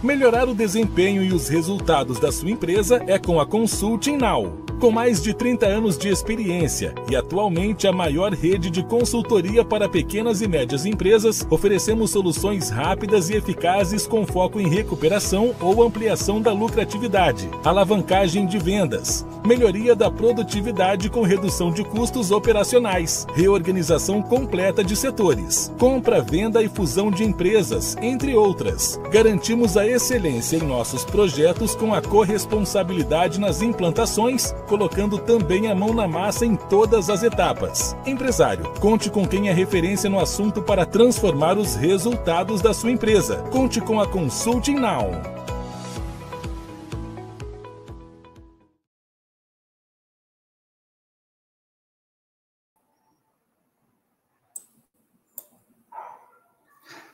Melhorar o desempenho e os resultados da sua empresa é com a Consulting Now. Com mais de 30 anos de experiência e atualmente a maior rede de consultoria para pequenas e médias empresas, oferecemos soluções rápidas e eficazes com foco em recuperação ou ampliação da lucratividade, alavancagem de vendas, melhoria da produtividade com redução de custos operacionais, reorganização completa de setores, compra, venda e fusão de empresas, entre outras. Garantimos a excelência em nossos projetos com a corresponsabilidade nas implantações, colocando também a mão na massa em todas as etapas. Empresário, conte com quem é referência no assunto para transformar os resultados da sua empresa. Conte com a Consulting Now.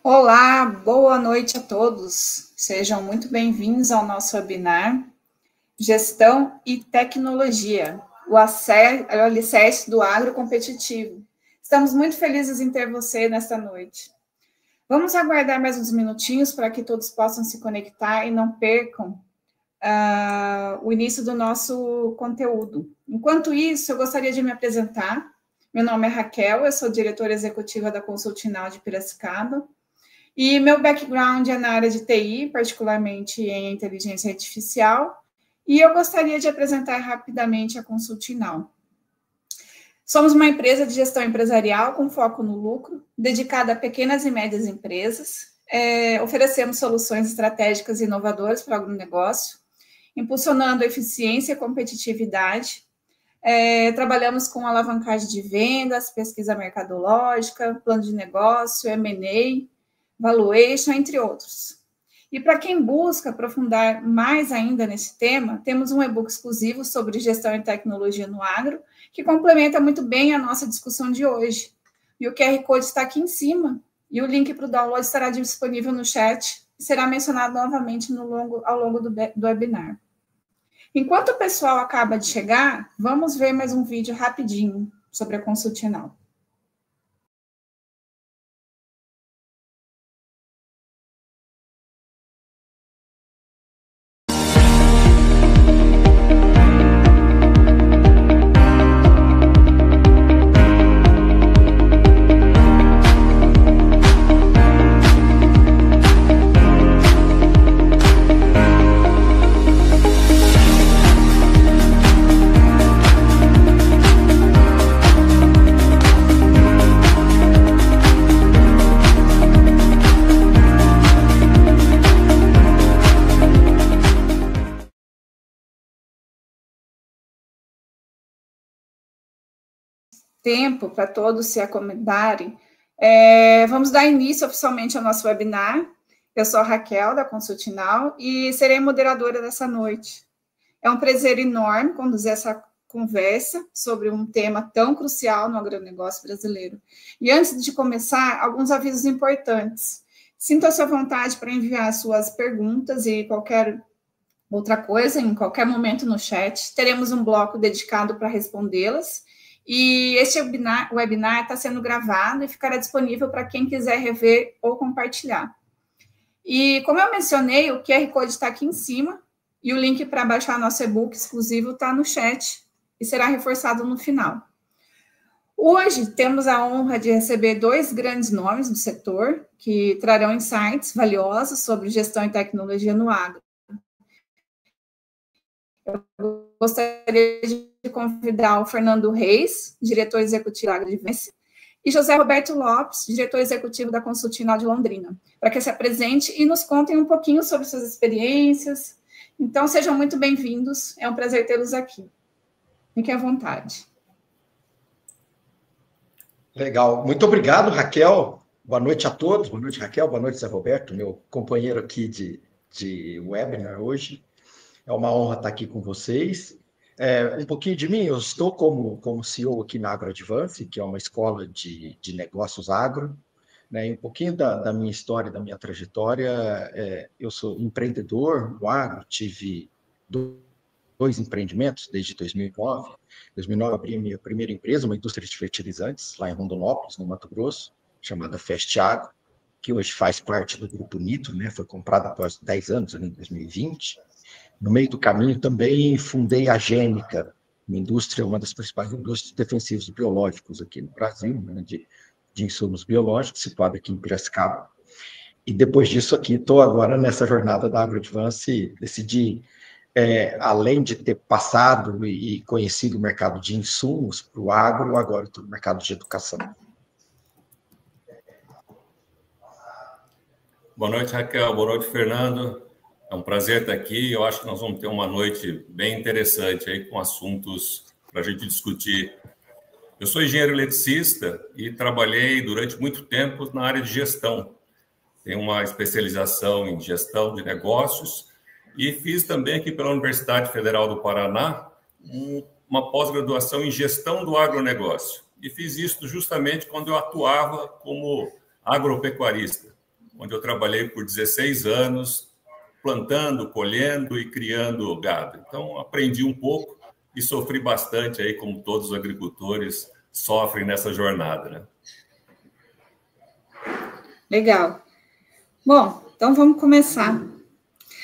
Olá, boa noite a todos. Sejam muito bem-vindos ao nosso webinar Gestão e Tecnologia, o alicerce do agro competitivo. Estamos muito felizes em ter você nesta noite. Vamos aguardar mais uns minutinhos para que todos possam se conectar e não percam o início do nosso conteúdo. Enquanto isso, eu gostaria de me apresentar. Meu nome é Raquel, eu sou diretora executiva da Consulting Now de Piracicaba. E meu background é na área de TI, particularmente em inteligência artificial, e eu gostaria de apresentar rapidamente a Consulting Now. Somos uma empresa de gestão empresarial com foco no lucro, dedicada a pequenas e médias empresas. Oferecemos soluções estratégicas e inovadoras para o agronegócio, impulsionando a eficiência e a competitividade. Trabalhamos com alavancagem de vendas, pesquisa mercadológica, plano de negócio, M&A, valuation, entre outros. E para quem busca aprofundar mais ainda nesse tema, temos um e-book exclusivo sobre gestão e tecnologia no agro, que complementa muito bem a nossa discussão de hoje. E o QR Code está aqui em cima, e o link para o download estará disponível no chat e será mencionado novamente ao longo do webinar. Enquanto o pessoal acaba de chegar, vamos ver mais um vídeo rapidinho sobre a Consulting Now. Tempo para todos se acomodarem, vamos dar início oficialmente ao nosso webinar. Eu sou a Raquel, da Consulting Now, e serei moderadora dessa noite. É um prazer enorme conduzir essa conversa sobre um tema tão crucial no agronegócio brasileiro. E antes de começar, alguns avisos importantes. Sinta-se à vontade para enviar suas perguntas e qualquer outra coisa, em qualquer momento no chat. Teremos um bloco dedicado para respondê-las. E este webinar está sendo gravado e ficará disponível para quem quiser rever ou compartilhar. E como eu mencionei, o QR Code está aqui em cima e o link para baixar nosso e-book exclusivo está no chat e será reforçado no final. Hoje temos a honra de receber dois grandes nomes do setor que trarão insights valiosos sobre gestão e tecnologia no agro. Eu gostaria de convidar o Fernando Reis, diretor executivo da Agrivense, e José Roberto Lopes, diretor executivo da Consulting Now de Londrina, para que se apresente e nos contem um pouquinho sobre suas experiências. Então, sejam muito bem-vindos, é um prazer tê-los aqui. Fiquem à vontade. Legal, muito obrigado, Raquel. Boa noite a todos, boa noite, Raquel, boa noite, José Roberto, meu companheiro aqui de webinar hoje. É uma honra estar aqui com vocês. Um pouquinho de mim, eu estou como CEO aqui na AgroAdvance, que é uma escola de negócios agro, né? E um pouquinho da minha história, da minha trajetória. Eu sou empreendedor no agro, tive dois empreendimentos desde 2009. Em 2009, abri a minha primeira empresa, uma indústria de fertilizantes, lá em Rondonópolis, no Mato Grosso, chamada Fest Agro, que hoje faz parte do Grupo Nitro, né? Foi comprada após 10 anos, em 2020. No meio do caminho, também fundei a Gênica, uma das principais indústrias defensivos biológicos aqui no Brasil, né? de insumos biológicos, situada aqui em Piracicaba. E depois disso aqui, estou agora nessa jornada da AgroAdvance e decidi, além de ter passado e conhecido o mercado de insumos para o agro, agora estou no mercado de educação. Boa noite, Raquel. Boa noite, Fernando. É um prazer estar aqui. Eu acho que nós vamos ter uma noite bem interessante aí com assuntos para a gente discutir. Eu sou engenheiro eletricista e trabalhei durante muito tempo na área de gestão. Tenho uma especialização em gestão de negócios e fiz também aqui pela Universidade Federal do Paraná uma pós-graduação em gestão do agronegócio. E fiz isso justamente quando eu atuava como agropecuarista, onde eu trabalhei por 16 anos, plantando, colhendo e criando gado. Então, aprendi um pouco e sofri bastante, aí, como todos os agricultores sofrem nessa jornada, né? Legal. Bom, então vamos começar.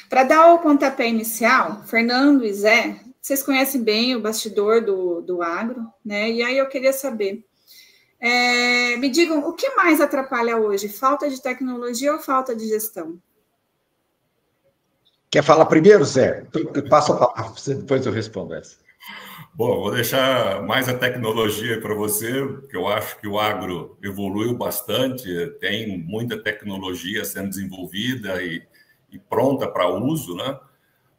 Para dar o pontapé inicial, Fernando e Zé, vocês conhecem bem o bastidor do agro, né? E aí eu queria saber, me digam, o que mais atrapalha hoje? Falta de tecnologia ou falta de gestão? Quer falar primeiro, Zé? Passa a palavra, depois eu respondo essa. Bom, vou deixar mais a tecnologia para você, porque eu acho que o agro evoluiu bastante, tem muita tecnologia sendo desenvolvida e pronta para uso, né?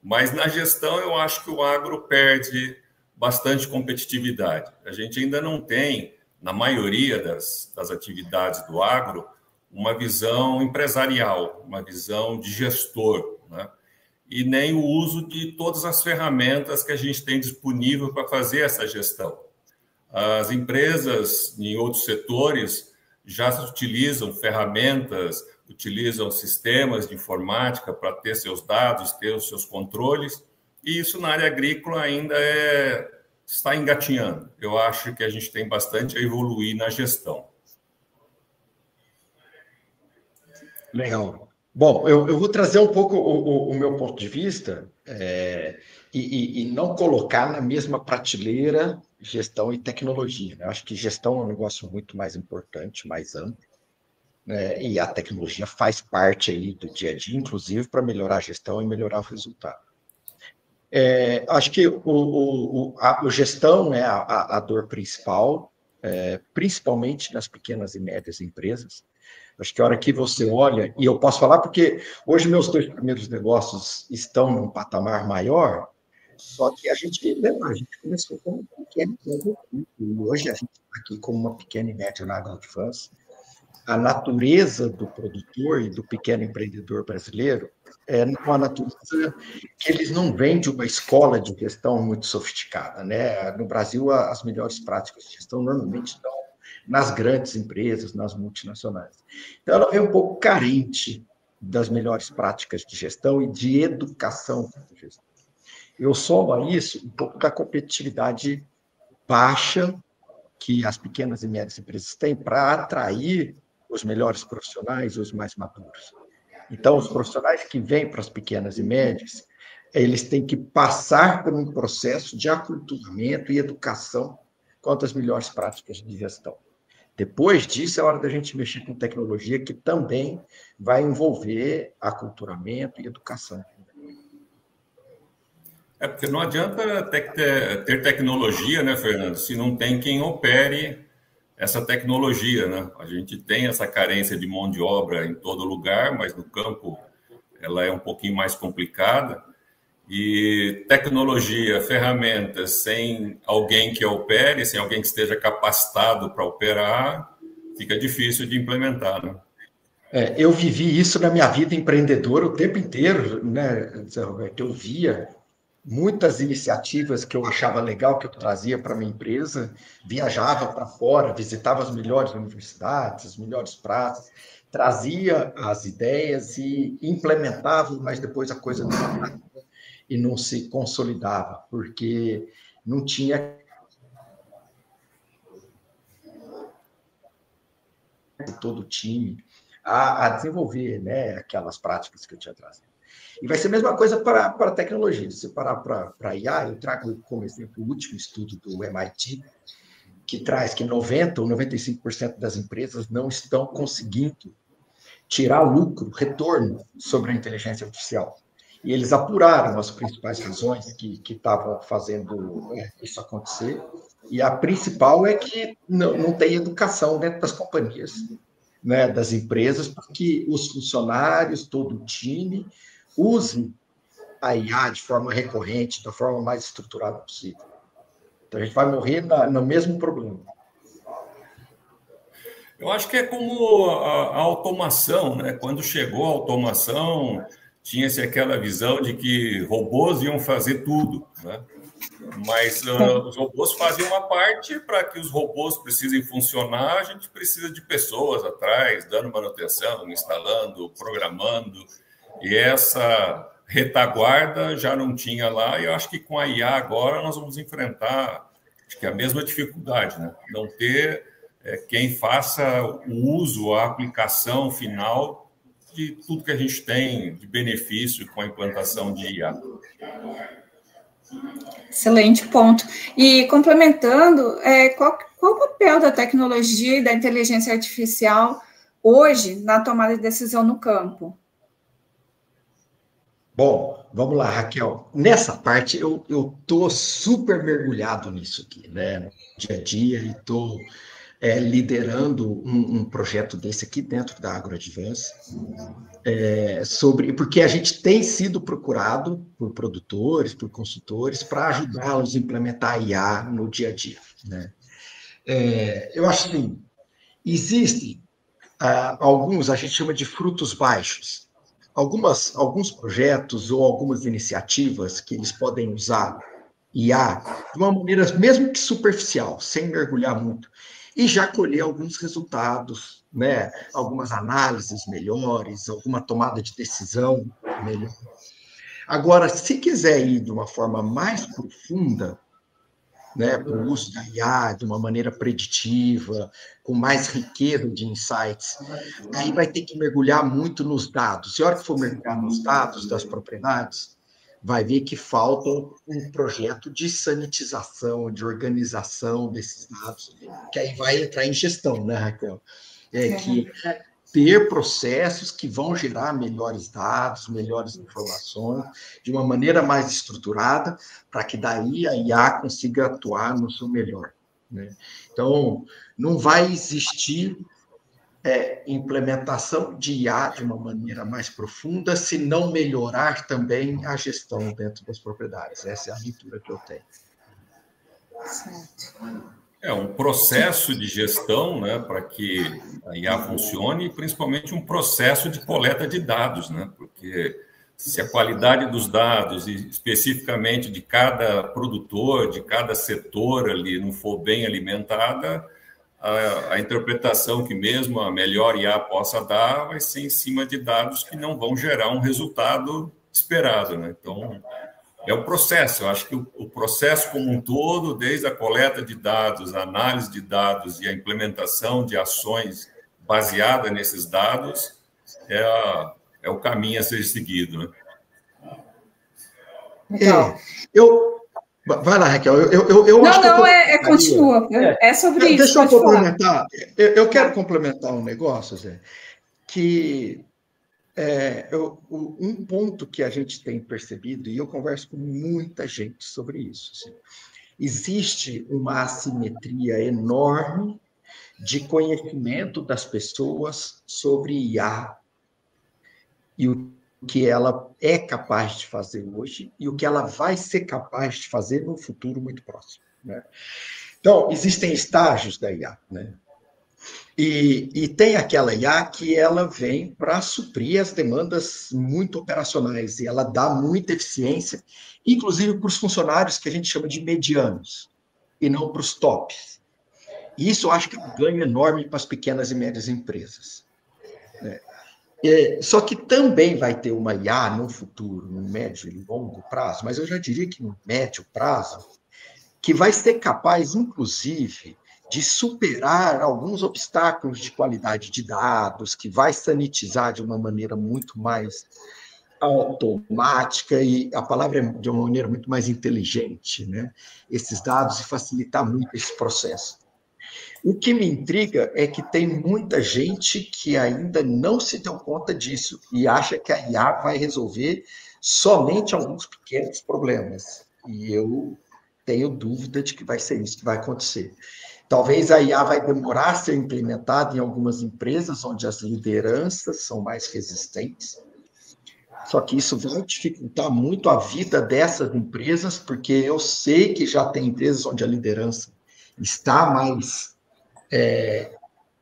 Mas na gestão eu acho que o agro perde bastante competitividade. A gente ainda não tem, na maioria das atividades do agro, uma visão empresarial, uma visão de gestor, né? E nem o uso de todas as ferramentas que a gente tem disponível para fazer essa gestão. As empresas em outros setores já utilizam ferramentas, utilizam sistemas de informática para ter seus dados, ter os seus controles, e isso na área agrícola ainda está engatinhando. Eu acho que a gente tem bastante a evoluir na gestão. Legal. Bom, eu vou trazer um pouco o meu ponto de vista e não colocar na mesma prateleira gestão e tecnologia, né? Eu acho que gestão é um negócio muito mais importante, mais amplo, né? E a tecnologia faz parte aí do dia a dia, inclusive para melhorar a gestão e melhorar o resultado. Acho que a gestão é a dor principal, principalmente nas pequenas e médias empresas. Acho que a hora que você olha, e eu posso falar porque hoje meus 2 primeiros negócios estão num patamar maior, só que a gente começou como um pequeno e hoje a gente está aqui como uma pequena e média na AgroAdvance. A natureza do produtor e do pequeno empreendedor brasileiro é uma natureza que eles não vêm de uma escola de gestão muito sofisticada, né? No Brasil, as melhores práticas de gestão normalmente estão nas grandes empresas, nas multinacionais. Então, ela vem um pouco carente das melhores práticas de gestão e de educação de gestão. Eu somo a isso um pouco da competitividade baixa que as pequenas e médias empresas têm para atrair os melhores profissionais, os mais maduros. Então, os profissionais que vêm para as pequenas e médias, eles têm que passar por um processo de aculturamento e educação quanto às melhores práticas de gestão. Depois disso, é hora da gente mexer com tecnologia, que também vai envolver aculturamento e educação. Porque não adianta ter tecnologia, né, Fernando, se não tem quem opere essa tecnologia, né? A gente tem essa carência de mão de obra em todo lugar, mas no campo ela é um pouquinho mais complicada. E tecnologia, ferramentas, sem alguém que opere, sem alguém que esteja capacitado para operar, fica difícil de implementar, né? Eu vivi isso na minha vida empreendedora o tempo inteiro, né, Zé Roberto? Eu via muitas iniciativas que eu achava legal, que eu trazia para a minha empresa, viajava para fora, visitava as melhores universidades, as melhores praças, trazia as ideias e implementava, mas depois a coisa não e não se consolidava, porque não tinha todo o time, a desenvolver, né, aquelas práticas que eu tinha trazido. E vai ser a mesma coisa para a tecnologia. Se parar para IA, eu trago como exemplo o último estudo do MIT, que traz que 90% ou 95% das empresas não estão conseguindo tirar lucro, retorno sobre a inteligência artificial. E eles apuraram as principais razões que estavam fazendo isso acontecer. E a principal é que não tem educação dentro das companhias, né, das empresas, para que os funcionários, todo o time, usem a IA de forma recorrente, da forma mais estruturada possível. Então, a gente vai morrer no mesmo problema. Eu acho que é como a automação, né? Quando chegou a automação, tinha-se aquela visão de que robôs iam fazer tudo, né? Mas os robôs fazem uma parte. Para que os robôs precisem funcionar, a gente precisa de pessoas atrás, dando manutenção, instalando, programando. E essa retaguarda já não tinha lá. E eu acho que com a IA agora nós vamos enfrentar, acho que a mesma dificuldade, né? Não ter quem faça o uso, a aplicação final de tudo que a gente tem de benefício com a implantação de IA. Excelente ponto. E complementando, qual o papel da tecnologia e da inteligência artificial hoje na tomada de decisão no campo? Bom, vamos lá, Raquel. Nessa parte, eu estou super mergulhado nisso aqui, né? No dia a dia, e estou liderando um projeto desse aqui dentro da AgroAdvance, porque a gente tem sido procurado por produtores, por consultores, para ajudá-los a implementar a IA no dia a dia, né? Eu acho que existem alguns, a gente chama de frutos baixos, alguns projetos ou algumas iniciativas que eles podem usar IA de uma maneira mesmo que superficial, sem mergulhar muito, e já colher alguns resultados, né? Algumas análises melhores, alguma tomada de decisão melhor. Agora, se quiser ir de uma forma mais profunda, né, para o uso da IA de uma maneira preditiva, com mais riqueza de insights, aí vai ter que mergulhar muito nos dados. E a hora que for mergulhar nos dados das propriedades, vai ver que falta um projeto de sanitização, de organização desses dados, que aí vai entrar em gestão, né, Raquel? Que ter processos que vão gerar melhores dados, melhores informações, de uma maneira mais estruturada, para que daí a IA consiga atuar no seu melhor, né? Então, não vai existir implementação de IA de uma maneira mais profunda se não melhorar também a gestão dentro das propriedades. Essa é a leitura que eu tenho. Certo. Um processo de gestão, né, para que a IA funcione, e principalmente um processo de coleta de dados, né? Porque se a qualidade dos dados, e especificamente de cada produtor, de cada setor ali, não for bem alimentada, a interpretação que mesmo a melhor IA possa dar vai ser em cima de dados que não vão gerar um resultado esperado, né? Então, é o processo. Eu acho que o processo como um todo, desde a coleta de dados, a análise de dados e a implementação de ações baseada nesses dados, é o caminho a ser seguido, né? Vai lá, Raquel. Eu acho que continua. É sobre isso. Deixa eu complementar. Eu quero complementar um negócio, Zé, que um ponto que a gente tem percebido, e eu converso com muita gente sobre isso, assim, existe uma assimetria enorme de conhecimento das pessoas sobre IA e o que ela é capaz de fazer hoje e o que ela vai ser capaz de fazer no futuro muito próximo, né? Então, existem estágios da IA, né? E tem aquela IA que ela vem para suprir as demandas muito operacionais, e ela dá muita eficiência, inclusive para os funcionários que a gente chama de medianos, e não para os tops. E isso eu acho que é um ganho enorme para as pequenas e médias empresas, né? Só que também vai ter uma IA no futuro, no médio e longo prazo, mas eu já diria que no médio prazo, que vai ser capaz, inclusive, de superar alguns obstáculos de qualidade de dados, que vai sanitizar de uma maneira muito mais automática e a palavra é de uma maneira muito mais inteligente, né? Esses dados e facilitar muito esse processo. O que me intriga é que tem muita gente que ainda não se deu conta disso e acha que a IA vai resolver somente alguns pequenos problemas. E eu tenho dúvida de que vai ser isso que vai acontecer. Talvez a IA vai demorar a ser implementada em algumas empresas onde as lideranças são mais resistentes. Só que isso vai dificultar muito a vida dessas empresas, porque eu sei que já tem empresas onde a liderança está mais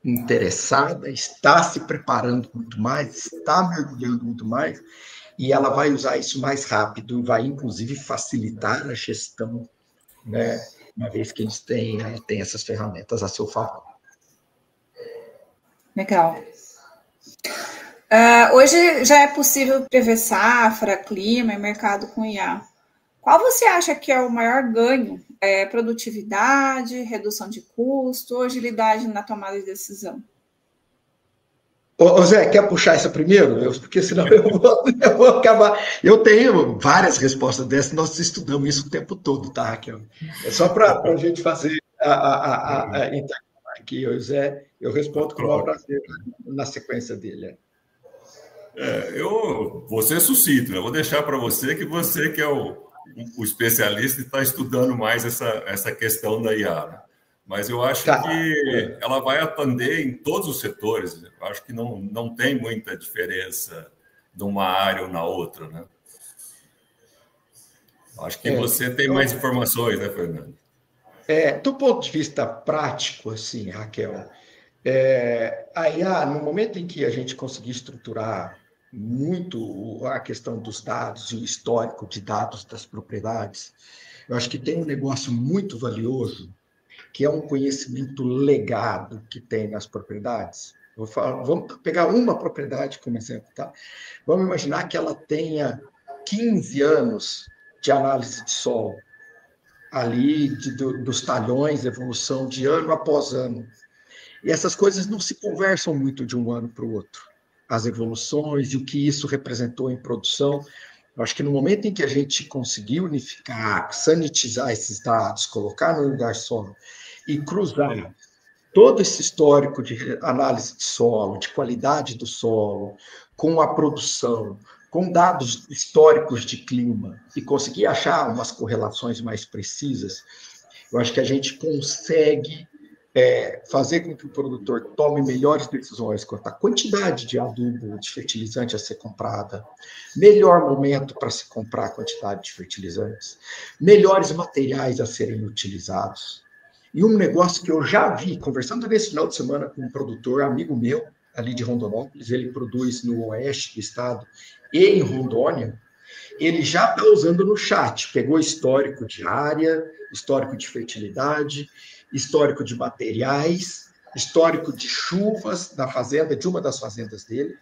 interessada, está se preparando muito mais, está mergulhando muito mais, e ela vai usar isso mais rápido, vai inclusive facilitar a gestão, né, uma vez que eles têm essas ferramentas a seu favor. Legal. Hoje já é possível prever safra, clima e mercado com IA. Qual você acha que é o maior ganho? Produtividade, redução de custo ou agilidade na tomada de decisão? Ô Zé, quer puxar essa primeiro? Porque senão eu vou acabar. Eu tenho várias respostas dessas, nós estudamos isso o tempo todo, tá, Raquel? É só para a gente fazer a aqui, o Zé, eu respondo com o maior prazer na sequência dele. Eu vou ser sucinto, né? Vou deixar para você que é o especialista e está estudando mais essa questão da IA, né? Mas eu acho que ela vai atender em todos os setores. Eu acho que não tem muita diferença de uma área ou na outra, né? Acho que você tem mais informações, né, Fernando? Do ponto de vista prático, assim, Raquel, a IA, no momento em que a gente conseguir estruturar muito a questão dos dados e o histórico de dados das propriedades, eu acho que tem um negócio muito valioso, que é um conhecimento legado que tem nas propriedades. Vamos pegar uma propriedade como exemplo, tá? Vamos imaginar que ela tenha 15 anos de análise de solo, ali dos talhões, evolução de ano após ano. E essas coisas não se conversam muito de um ano para o outro. As evoluções e o que isso representou em produção. Eu acho que no momento em que a gente conseguir unificar, sanitizar esses dados, colocar no lugar só e cruzar todo esse histórico de análise de solo, de qualidade do solo, com a produção, com dados históricos de clima, e conseguir achar umas correlações mais precisas, eu acho que a gente consegue fazer com que o produtor tome melhores decisões quanto à quantidade de adubo, de fertilizante a ser comprada, melhor momento para se comprar a quantidade de fertilizantes, melhores materiais a serem utilizados. E um negócio que eu já vi, conversando nesse final de semana com um produtor, amigo meu, ali de Rondonópolis, ele produz no oeste do estado e em Rondônia, ele já está usando no chat, pegou histórico de área, histórico de fertilidade, histórico de materiais, histórico de chuvas da fazenda, de uma das fazendas dele,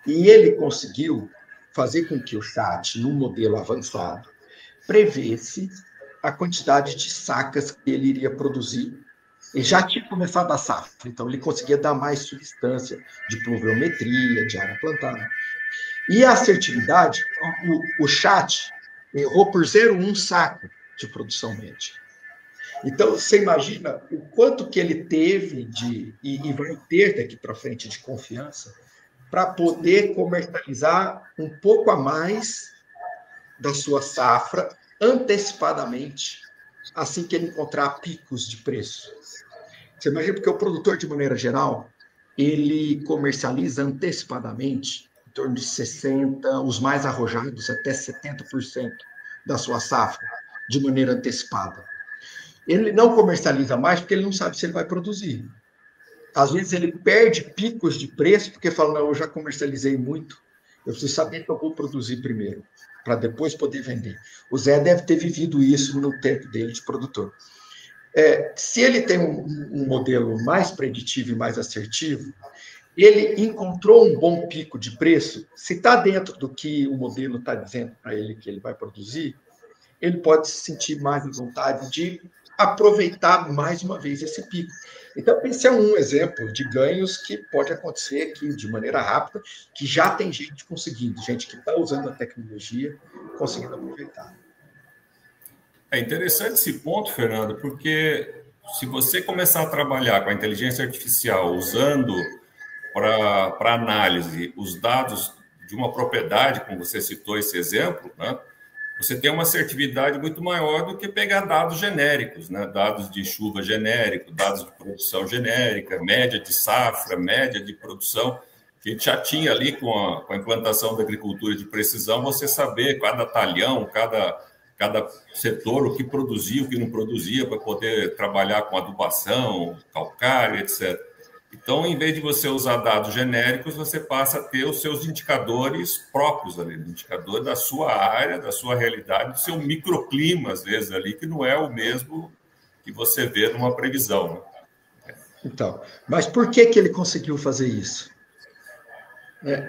e ele conseguiu fazer com que o chat, num modelo avançado, prevesse a quantidade de sacas que ele iria produzir. Ele já tinha começado a safra, então ele conseguia dar mais substância de pluviometria, de área plantada. E a assertividade, o chat errou por 0,1 saco de produção média. Então, você imagina o quanto que ele teve e vai ter daqui para frente de confiança para poder comercializar um pouco a mais da sua safra antecipadamente, assim que ele encontrar picos de preço. Você imagina, porque o produtor, de maneira geral, ele comercializa antecipadamente em torno de 60%, os mais arrojados até 70% da sua safra, de maneira antecipada. Ele não comercializa mais porque ele não sabe se ele vai produzir. Às vezes ele perde picos de preço porque fala, não, eu já comercializei muito, eu preciso saber que eu vou produzir primeiro, para depois poder vender. O Zé deve ter vivido isso no tempo dele de produtor. Se ele tem um modelo mais preditivo e mais assertivo, ele encontrou um bom pico de preço, se está dentro do que o modelo está dizendo para ele que ele vai produzir, ele pode se sentir mais à vontade de aproveitar mais uma vez esse pico. Então, esse é um exemplo de ganhos que pode acontecer aqui de maneira rápida, que já tem gente conseguindo, gente que está usando a tecnologia, conseguindo aproveitar. É interessante esse ponto, Fernando, porque se você começar a trabalhar com a inteligência artificial usando para análise os dados de uma propriedade, como você citou esse exemplo, né, você tem uma assertividade muito maior do que pegar dados genéricos, né, dados de chuva genérico, dados de produção genérica, média de safra, média de produção, que a gente já tinha ali com a implantação da agricultura de precisão, você saber cada talhão, cada setor, o que produzia, o que não produzia, para poder trabalhar com adubação, calcário, etc. Então, em vez de você usar dados genéricos, você passa a ter os seus indicadores próprios ali, indicador da sua área, da sua realidade, do seu microclima, às vezes, ali, que não é o mesmo que você vê numa previsão. Né? Então, mas por que ele conseguiu fazer isso?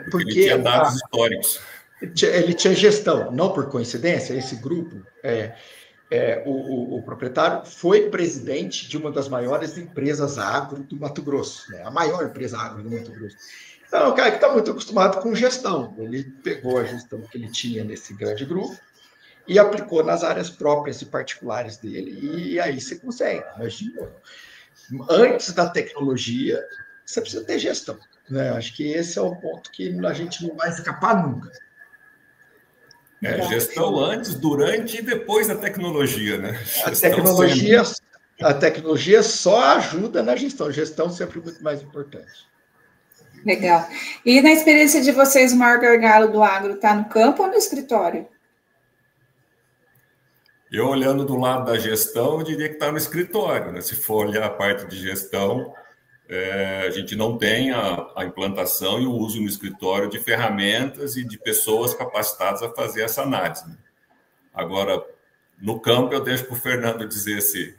Porque ele tinha dados históricos. Ele tinha gestão, não por coincidência, esse grupo, o proprietário foi presidente de uma das maiores empresas agro do Mato Grosso, né? A maior empresa agro do Mato Grosso. Então, é um cara que está muito acostumado com gestão. Ele pegou a gestão que ele tinha nesse grande grupo e aplicou nas áreas próprias e particulares dele, e aí você consegue. Imagina, antes da tecnologia, você precisa ter gestão. Né? Acho que esse é o ponto que a gente não vai escapar nunca. Gestão antes, durante e depois da tecnologia, né? A tecnologia só ajuda na gestão. Gestão sempre muito mais importante. Legal. E na experiência de vocês, o maior gargalo do agro está no campo ou no escritório? Eu, olhando do lado da gestão, eu diria que está no escritório. Né? Se for olhar a parte de gestão, a gente não tem a implantação e o uso no escritório de ferramentas e de pessoas capacitadas a fazer essa análise. Né? Agora, no campo, eu deixo para o Fernando dizer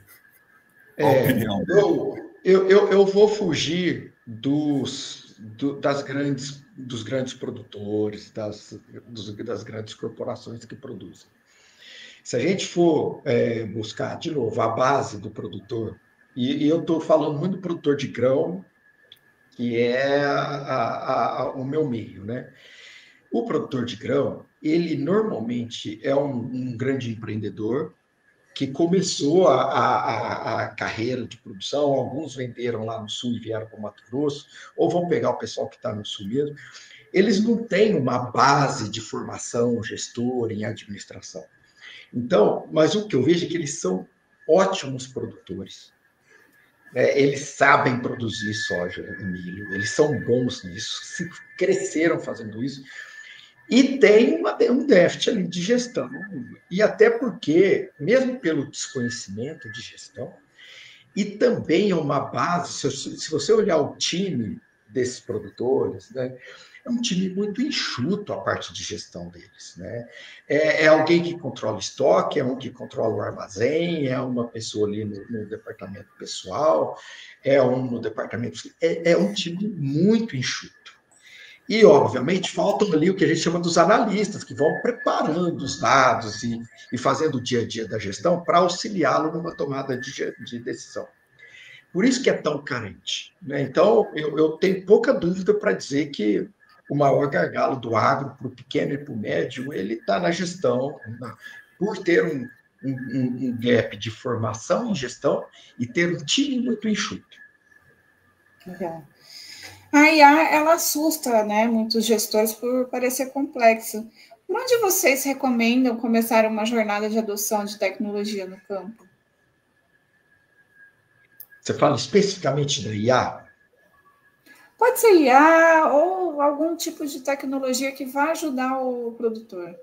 a opinião dele. Eu vou fugir dos grandes produtores, das grandes corporações que produzem. Se a gente for buscar, de novo, a base do produtor, e eu estou falando muito do produtor de grão, que é o meu meio, né? O produtor de grão, ele normalmente é um grande empreendedor que começou a carreira de produção, alguns venderam lá no Sul e vieram para o Mato Grosso, ou vão pegar o pessoal que está no Sul mesmo. Eles não têm uma base de formação gestora em administração. Então, mas o que eu vejo é que eles são ótimos produtores. Eles sabem produzir soja e milho, eles são bons nisso, cresceram fazendo isso, e tem um déficit ali de gestão. E até porque, mesmo pelo desconhecimento de gestão, e também é uma base, se você olhar o time desses produtores, né, é um time muito enxuto a parte de gestão deles. Né? É alguém que controla estoque, é um que controla o armazém, é uma pessoa ali no departamento pessoal, é um no departamento... É um time muito enxuto. E, obviamente, faltam ali o que a gente chama dos analistas, que vão preparando os dados e fazendo o dia a dia da gestão para auxiliá-lo numa tomada de decisão. Por isso que é tão carente. Né? Então, eu tenho pouca dúvida para dizer que o maior gargalo do agro para o pequeno e para o médio, ele está na gestão, por ter um gap de formação em gestão e ter um time muito enxuto. Legal. A IA, ela assusta, né, muitos gestores por parecer complexo. Por onde vocês recomendam começar uma jornada de adoção de tecnologia no campo? Você fala especificamente da IA? Pode ser IA ou algum tipo de tecnologia que vá ajudar o produtor.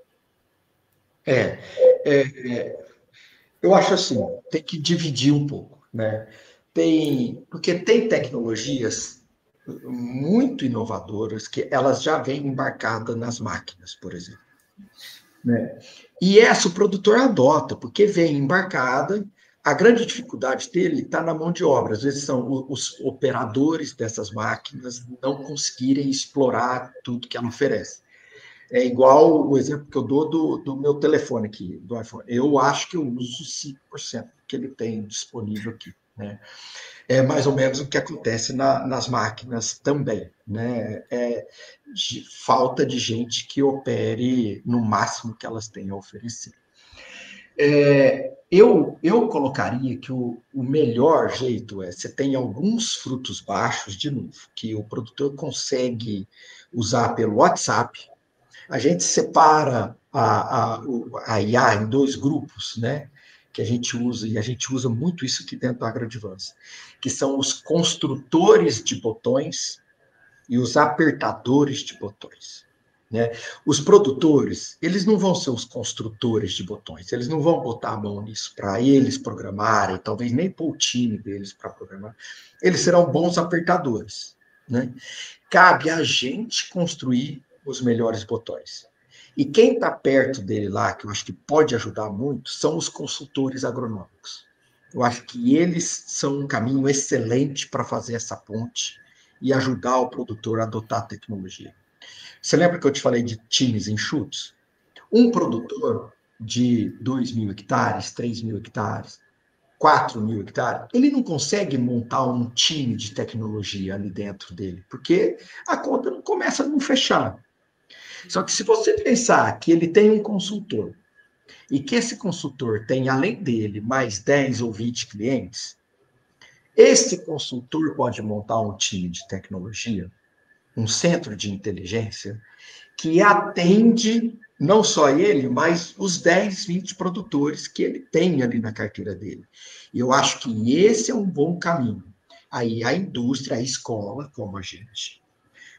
Eu acho assim, tem que dividir um pouco, né? Porque tem tecnologias muito inovadoras que elas já vêm embarcadas nas máquinas, por exemplo. Né? E essa o produtor adota, porque vem embarcada. A grande dificuldade dele está na mão de obra. Às vezes são os operadores dessas máquinas não conseguirem explorar tudo que ela oferece. É igual o exemplo que eu dou do meu telefone aqui, do iPhone. Eu acho que eu uso 5%, que ele tem disponível aqui, né? É mais ou menos o que acontece nas máquinas também, né? Falta de gente que opere no máximo que elas têm a oferecer. Eu colocaria que o melhor jeito você tem alguns frutos baixos, de novo, que o produtor consegue usar pelo WhatsApp. A gente separa a IA em dois grupos, né? Que a gente usa, e a gente usa muito isso aqui dentro do AgroAdvance, que são os construtores de botões e os apertadores de botões. Né? Os produtores, eles não vão ser os construtores de botões, eles não vão botar a mão nisso para eles programarem, talvez nem pôr o time deles para programar. Eles serão bons apertadores. Né? Cabe a gente construir os melhores botões. E quem está perto dele lá, que eu acho que pode ajudar muito, são os consultores agronômicos. Eu acho que eles são um caminho excelente para fazer essa ponte e ajudar o produtor a adotar a tecnologia. Você lembra que eu te falei de times enxutos? Um produtor de 2.000 hectares, 3.000 hectares, 4.000 hectares, ele não consegue montar um time de tecnologia ali dentro dele, porque a conta não começa a não fechar. Só que se você pensar que ele tem um consultor e que esse consultor tem, além dele, mais 10 ou 20 clientes, esse consultor pode montar um time de tecnologia, um centro de inteligência, que atende não só ele, mas os 10, 20 produtores que ele tem ali na carteira dele. E eu acho que esse é um bom caminho. Aí a indústria, a escola, como a gente,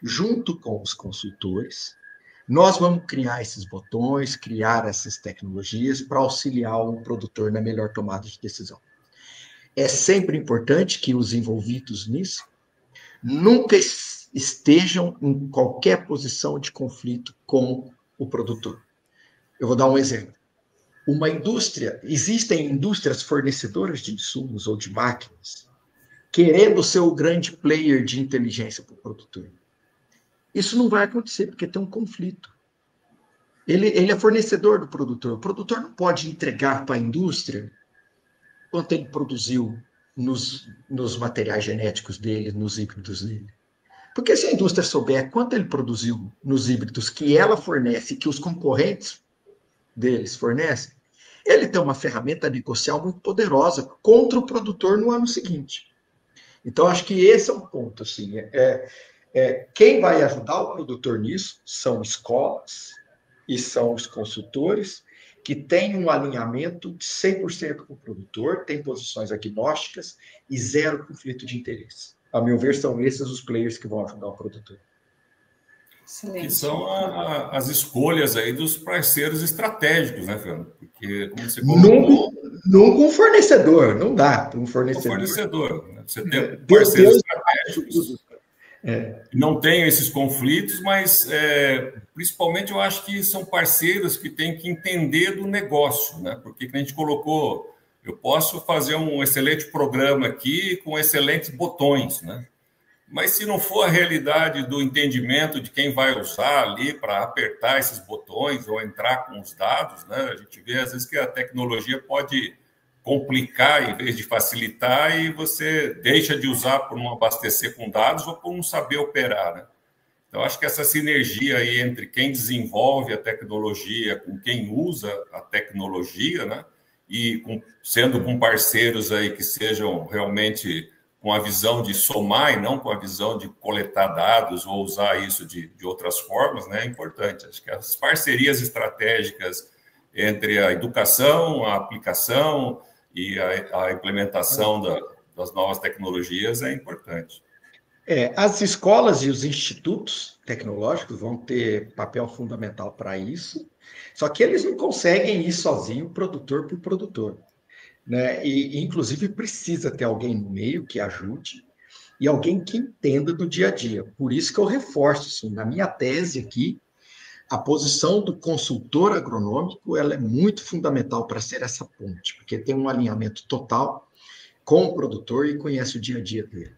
junto com os consultores, nós vamos criar esses botões, criar essas tecnologias para auxiliar o produtor na melhor tomada de decisão. É sempre importante que os envolvidos nisso nunca estejam em qualquer posição de conflito com o produtor. Eu vou dar um exemplo. Uma indústria, existem indústrias fornecedoras de insumos ou de máquinas querendo ser o grande player de inteligência para o produtor. Isso não vai acontecer, porque tem um conflito. Ele é fornecedor do produtor. O produtor não pode entregar para a indústria quanto ele produziu nos materiais genéticos dele, nos híbridos dele. Porque se a indústria souber quanto ele produziu nos híbridos que ela fornece e que os concorrentes deles fornecem, ele tem uma ferramenta negocial muito poderosa contra o produtor no ano seguinte. Então, acho que esse é um ponto. Assim, quem vai ajudar o produtor nisso são escolas e são os consultores que têm um alinhamento de 100% com o produtor, têm posições agnósticas e zero conflito de interesse. A meu ver, são esses os players que vão ajudar o produtor. Excelente. Que são as escolhas aí dos parceiros estratégicos, né, Fernando? Porque, como você colocou... Não com fornecedor, não dá para um fornecedor. Com fornecedor, né? Você tem parceiros estratégicos. Não tem esses conflitos, mas principalmente eu acho que são parceiros que têm que entender do negócio, né? Porque a gente colocou, eu posso fazer um excelente programa aqui com excelentes botões, né? Mas se não for a realidade do entendimento de quem vai usar ali para apertar esses botões ou entrar com os dados, né? A gente vê às vezes que a tecnologia pode complicar em vez de facilitar e você deixa de usar por não abastecer com dados ou por não saber operar, né? Então, acho que essa sinergia aí entre quem desenvolve a tecnologia com quem usa a tecnologia, né? E sendo com parceiros aí que sejam realmente com a visão de somar e não com a visão de coletar dados ou usar isso de outras formas, né? É importante. Acho que as parcerias estratégicas entre a educação, a aplicação e a implementação das novas tecnologias é importante. As escolas e os institutos tecnológicos vão ter papel fundamental para isso, só que eles não conseguem ir sozinho, produtor por produtor, né? E, inclusive, precisa ter alguém no meio que ajude e alguém que entenda do dia a dia. Por isso que eu reforço isso. Na minha tese aqui, a posição do consultor agronômico ela é muito fundamental para ser essa ponte, porque tem um alinhamento total com o produtor e conhece o dia a dia dele.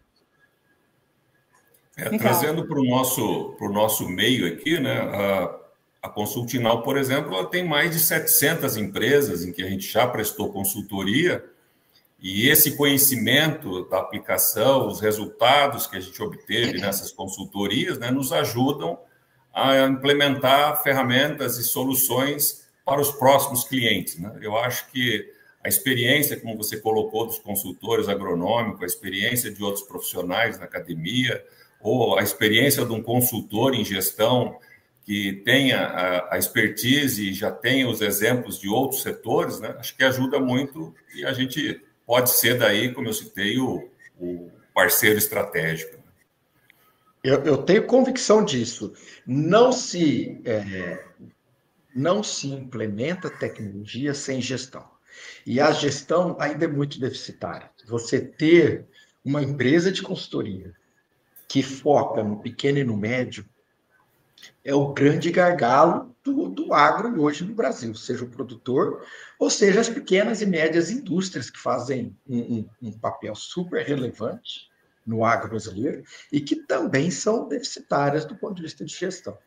Trazendo para o nosso meio aqui, né? A Consultinal, por exemplo, ela tem mais de 700 empresas em que a gente já prestou consultoria E esse conhecimento da aplicação, os resultados que a gente obteve nessas consultorias, né, nos ajudam a implementar ferramentas e soluções para os próximos clientes, né? Eu acho que a experiência, como você colocou, dos consultores agronômicos, a experiência de outros profissionais na academia, ou a experiência de um consultor em gestão que tenha a expertise e já tenha os exemplos de outros setores, né? Acho que ajuda muito e a gente pode ser daí, como eu citei, o parceiro estratégico. Eu tenho convicção disso. Não se implementa tecnologia sem gestão. E a gestão ainda é muito deficitária. Você ter uma empresa de consultoria que foca no pequeno e no médio é o grande gargalo do agro hoje no Brasil, seja o produtor, ou seja as pequenas e médias indústrias que fazem um papel super relevante no agro brasileiro e que também são deficitárias do ponto de vista de gestão.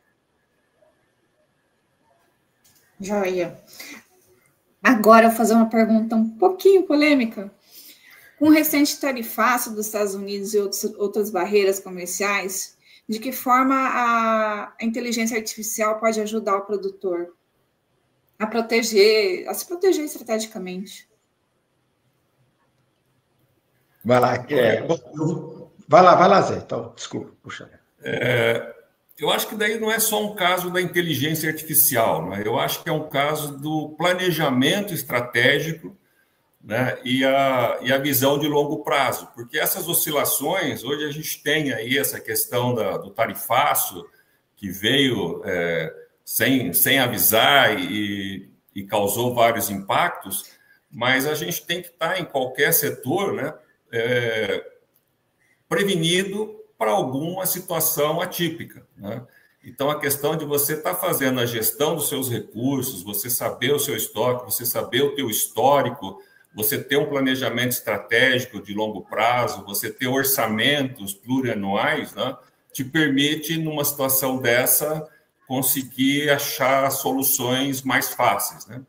Joia. Agora, eu vou fazer uma pergunta um pouquinho polêmica. Com o recente tarifaço dos Estados Unidos e outras barreiras comerciais, de que forma a inteligência artificial pode ajudar o produtor a se proteger estrategicamente? Vai lá, vai lá, Zé. Então, desculpa, puxa. Eu acho que daí não é só um caso da inteligência artificial, né? Eu acho que é um caso do planejamento estratégico, né? E a visão de longo prazo, porque essas oscilações, hoje a gente tem aí essa questão do tarifaço, que veio sem avisar e causou vários impactos, mas a gente tem que estar em qualquer setor, né? Prevenido para alguma situação atípica, né? Então, a questão de você estar fazendo a gestão dos seus recursos, você saber o seu estoque, você saber o teu histórico, você ter um planejamento estratégico de longo prazo, você ter orçamentos plurianuais, né, te permite, numa situação dessa, conseguir achar soluções mais fáceis, né?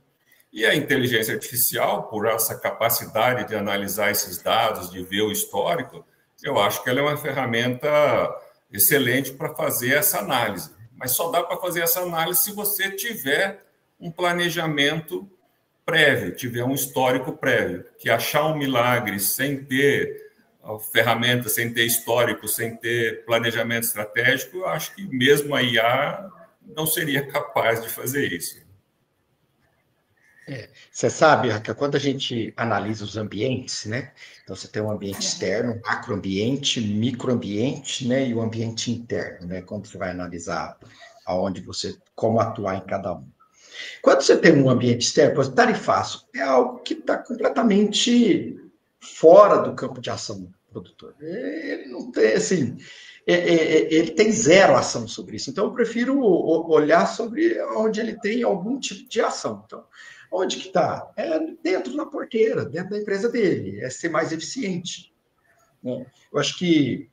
E a inteligência artificial, por essa capacidade de analisar esses dados, de ver o histórico, eu acho que ela é uma ferramenta excelente para fazer essa análise. Mas só dá para fazer essa análise se você tiver um planejamento prévio, tiver um histórico prévio. Que achar um milagre sem ter ferramenta, sem ter histórico, sem ter planejamento estratégico, eu acho que mesmo a IA não seria capaz de fazer isso. Você sabe, Raquel, quando a gente analisa os ambientes, né? Então, você tem um ambiente externo, macroambiente, microambiente, né? E o ambiente interno, né? Quando você vai analisar como atuar em cada um. Quando você tem um ambiente externo, por exemplo, tarifaço é algo que está completamente fora do campo de ação do produtor. Ele não tem, assim, ele tem zero ação sobre isso. Então, eu prefiro olhar sobre onde ele tem algum tipo de ação. Então, onde que está? É dentro da porteira, dentro da empresa dele, é ser mais eficiente, né? Eu acho que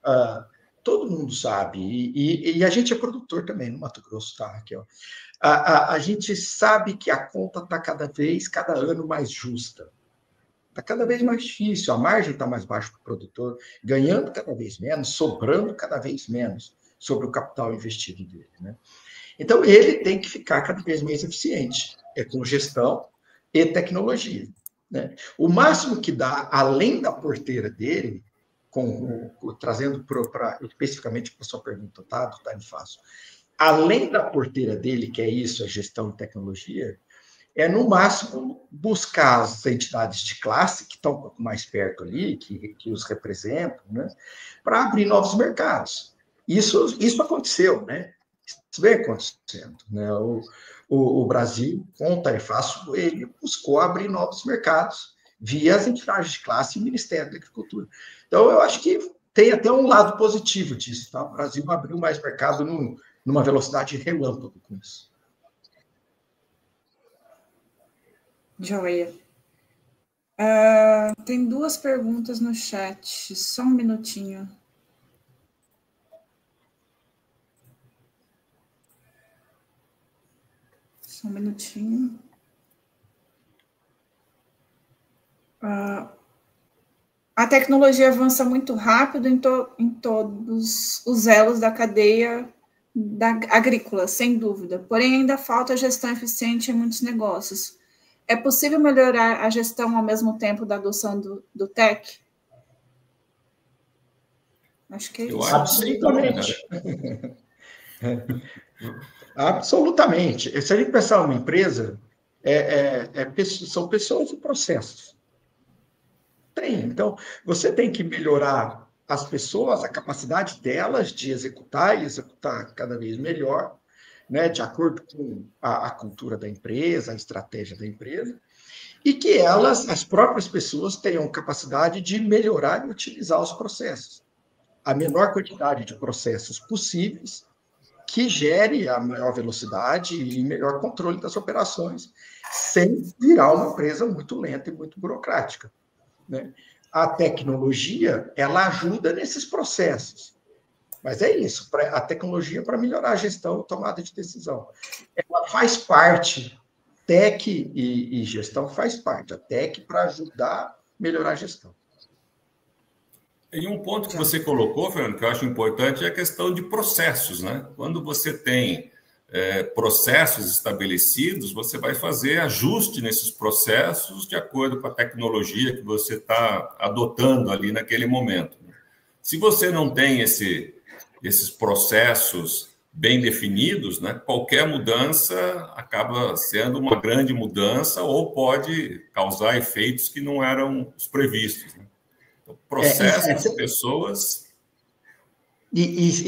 todo mundo sabe, e a gente é produtor também no Mato Grosso, tá, Raquel? A gente sabe que a conta está cada ano mais justa. Está cada vez mais difícil, a margem está mais baixa para o produtor, ganhando cada vez menos, sobrando cada vez menos sobre o capital investido dele, né? Então, ele tem que ficar cada vez mais eficiente, com gestão e tecnologia, né? O máximo que dá, além da porteira dele, trazendo especificamente para a sua pergunta, tá? Do Tarifácio, além da porteira dele, que é isso, a gestão de tecnologia, é, no máximo, buscar as entidades de classe que estão um pouco mais perto ali, que os representam, né, para abrir novos mercados. Isso aconteceu, né? Isso vem acontecendo, né? O Brasil, com o Tarifaço, ele buscou abrir novos mercados via as entidades de classe e o Ministério da Agricultura. Então, eu acho que tem até um lado positivo disso, tá? O Brasil abriu mais mercado numa velocidade relâmpago com isso. Joia. Tem duas perguntas no chat, só um minutinho. Só um minutinho. A tecnologia avança muito rápido em todos os elos da cadeia agrícola, sem dúvida. Porém, ainda falta gestão eficiente em muitos negócios. É possível melhorar a gestão ao mesmo tempo da adoção do TEC? Acho que é isso. Absolutamente. Absolutamente. Se a gente pensar numa empresa, são pessoas e processos. Então, você tem que melhorar as pessoas, a capacidade delas de executar e executar cada vez melhor, né, de acordo com a cultura da empresa, a estratégia da empresa, e que elas, as próprias pessoas, tenham capacidade de melhorar e utilizar os processos. A menor quantidade de processos possíveis que gere a maior velocidade e melhor controle das operações, sem virar uma empresa muito lenta e muito burocrática, né? A tecnologia, ela ajuda nesses processos. Mas é isso, a tecnologia para melhorar a gestão e tomada de decisão. Ela faz parte, TEC e gestão faz parte. A TEC para ajudar a melhorar a gestão. E um ponto que você colocou, Fernando, que eu acho importante, é a questão de processos, né? Quando você tem processos estabelecidos, você vai fazer ajuste nesses processos de acordo com a tecnologia que você está adotando ali naquele momento. Se você não tem esses processos bem definidos, né, qualquer mudança acaba sendo uma grande mudança ou pode causar efeitos que não eram os previstos, né? Então, processos, pessoas...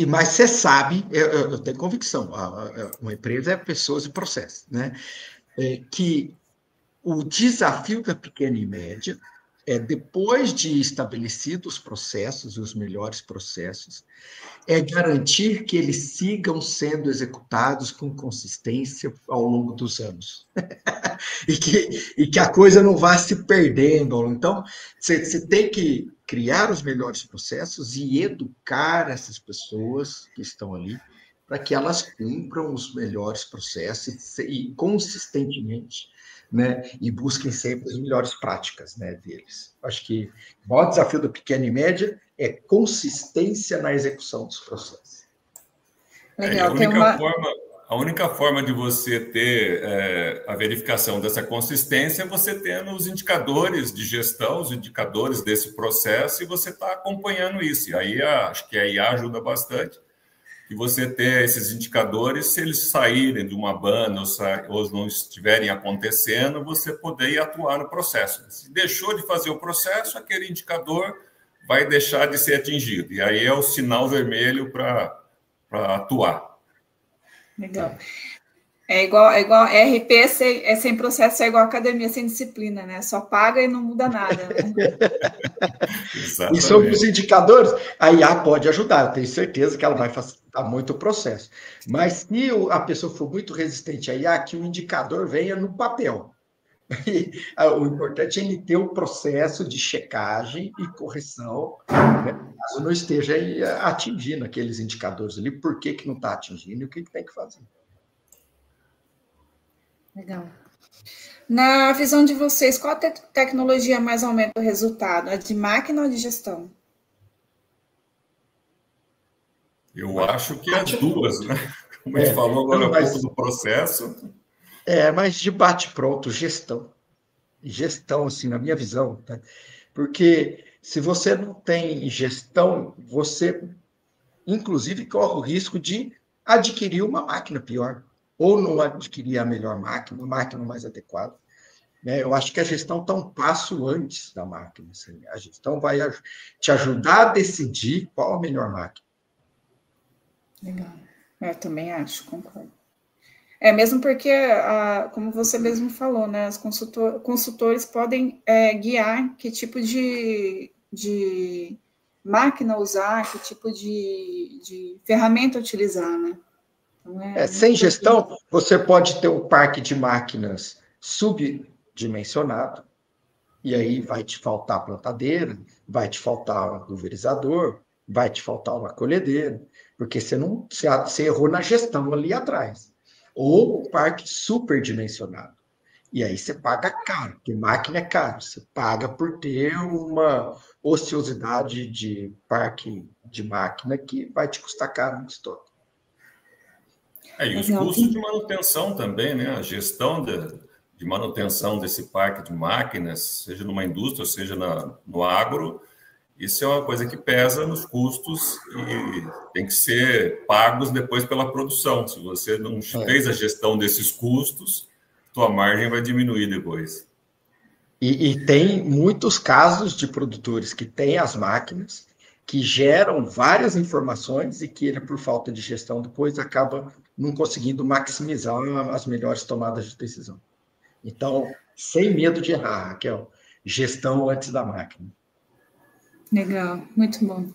Mas você sabe, eu tenho convicção, uma empresa é pessoas e processos, né? Que o desafio da pequena e média é, depois de estabelecidos os processos, os melhores processos, é garantir que eles sigam sendo executados com consistência ao longo dos anos. e que a coisa não vá se perdendo. Então, você tem que criar os melhores processos e educar essas pessoas que estão ali para que elas cumpram os melhores processos e consistentemente, né, e busquem sempre as melhores práticas, né, deles. Acho que o maior desafio da pequena e média é consistência na execução dos processos. Legal, a única forma de você ter a verificação dessa consistência é você tendo os indicadores de gestão, os indicadores desse processo, e você está acompanhando isso. E aí acho que a IA ajuda bastante. E você ter esses indicadores, se eles saírem de uma banda ou não estiverem acontecendo, você poder atuar no processo. Se deixou de fazer o processo, aquele indicador vai deixar de ser atingido. E aí é o sinal vermelho para atuar. Legal. É igual RP sem processo, é igual academia sem disciplina, né? Só paga e não muda nada. Né? E sobre os indicadores, a IA pode ajudar, eu tenho certeza que ela vai facilitar muito o processo. Mas se a pessoa for muito resistente à IA, que o indicador venha no papel. E, o importante é ele ter o processo de checagem e correção, né, caso não esteja atingindo aqueles indicadores ali, por que não está atingindo e o que tem que fazer. Legal. Na visão de vocês, qual tecnologia mais aumenta o resultado? A de máquina ou de gestão? Eu acho que as duas, né? Como a gente falou agora há pouco do processo. Mas de bate-pronto, gestão. Gestão, assim, na minha visão, tá? Porque se você não tem gestão, você, inclusive, corre o risco de adquirir uma máquina pior, ou não adquirir a melhor máquina, uma máquina mais adequada. Eu acho que a gestão está um passo antes da máquina. Assim. A gestão vai te ajudar a decidir qual a melhor máquina. Legal. Eu também acho, concordo. Mesmo porque, como você mesmo falou, né, os consultores podem guiar que tipo de máquina usar, que tipo de ferramenta utilizar, né? Então, sem gestão, você pode ter um parque de máquinas subdimensionado, e aí vai te faltar a plantadeira, vai te faltar um pulverizador, vai te faltar uma colhedeira, porque você errou na gestão ali atrás. Ou o parque superdimensionado. E aí você paga caro, porque máquina é caro. Você paga por ter uma ociosidade de parque de máquina que vai te custar caro no estoque. E os custos de manutenção também, né? A gestão de manutenção desse parque de máquinas, seja numa indústria, seja no agro, isso é uma coisa que pesa nos custos e tem que ser pagos depois pela produção. Se você não fez a gestão desses custos, tua margem vai diminuir depois. E tem muitos casos de produtores que têm as máquinas, que geram várias informações e que ele, por falta de gestão, depois acaba não conseguindo maximizar as melhores tomadas de decisão. Então, sem medo de errar, Raquel, gestão antes da máquina. Legal, muito bom.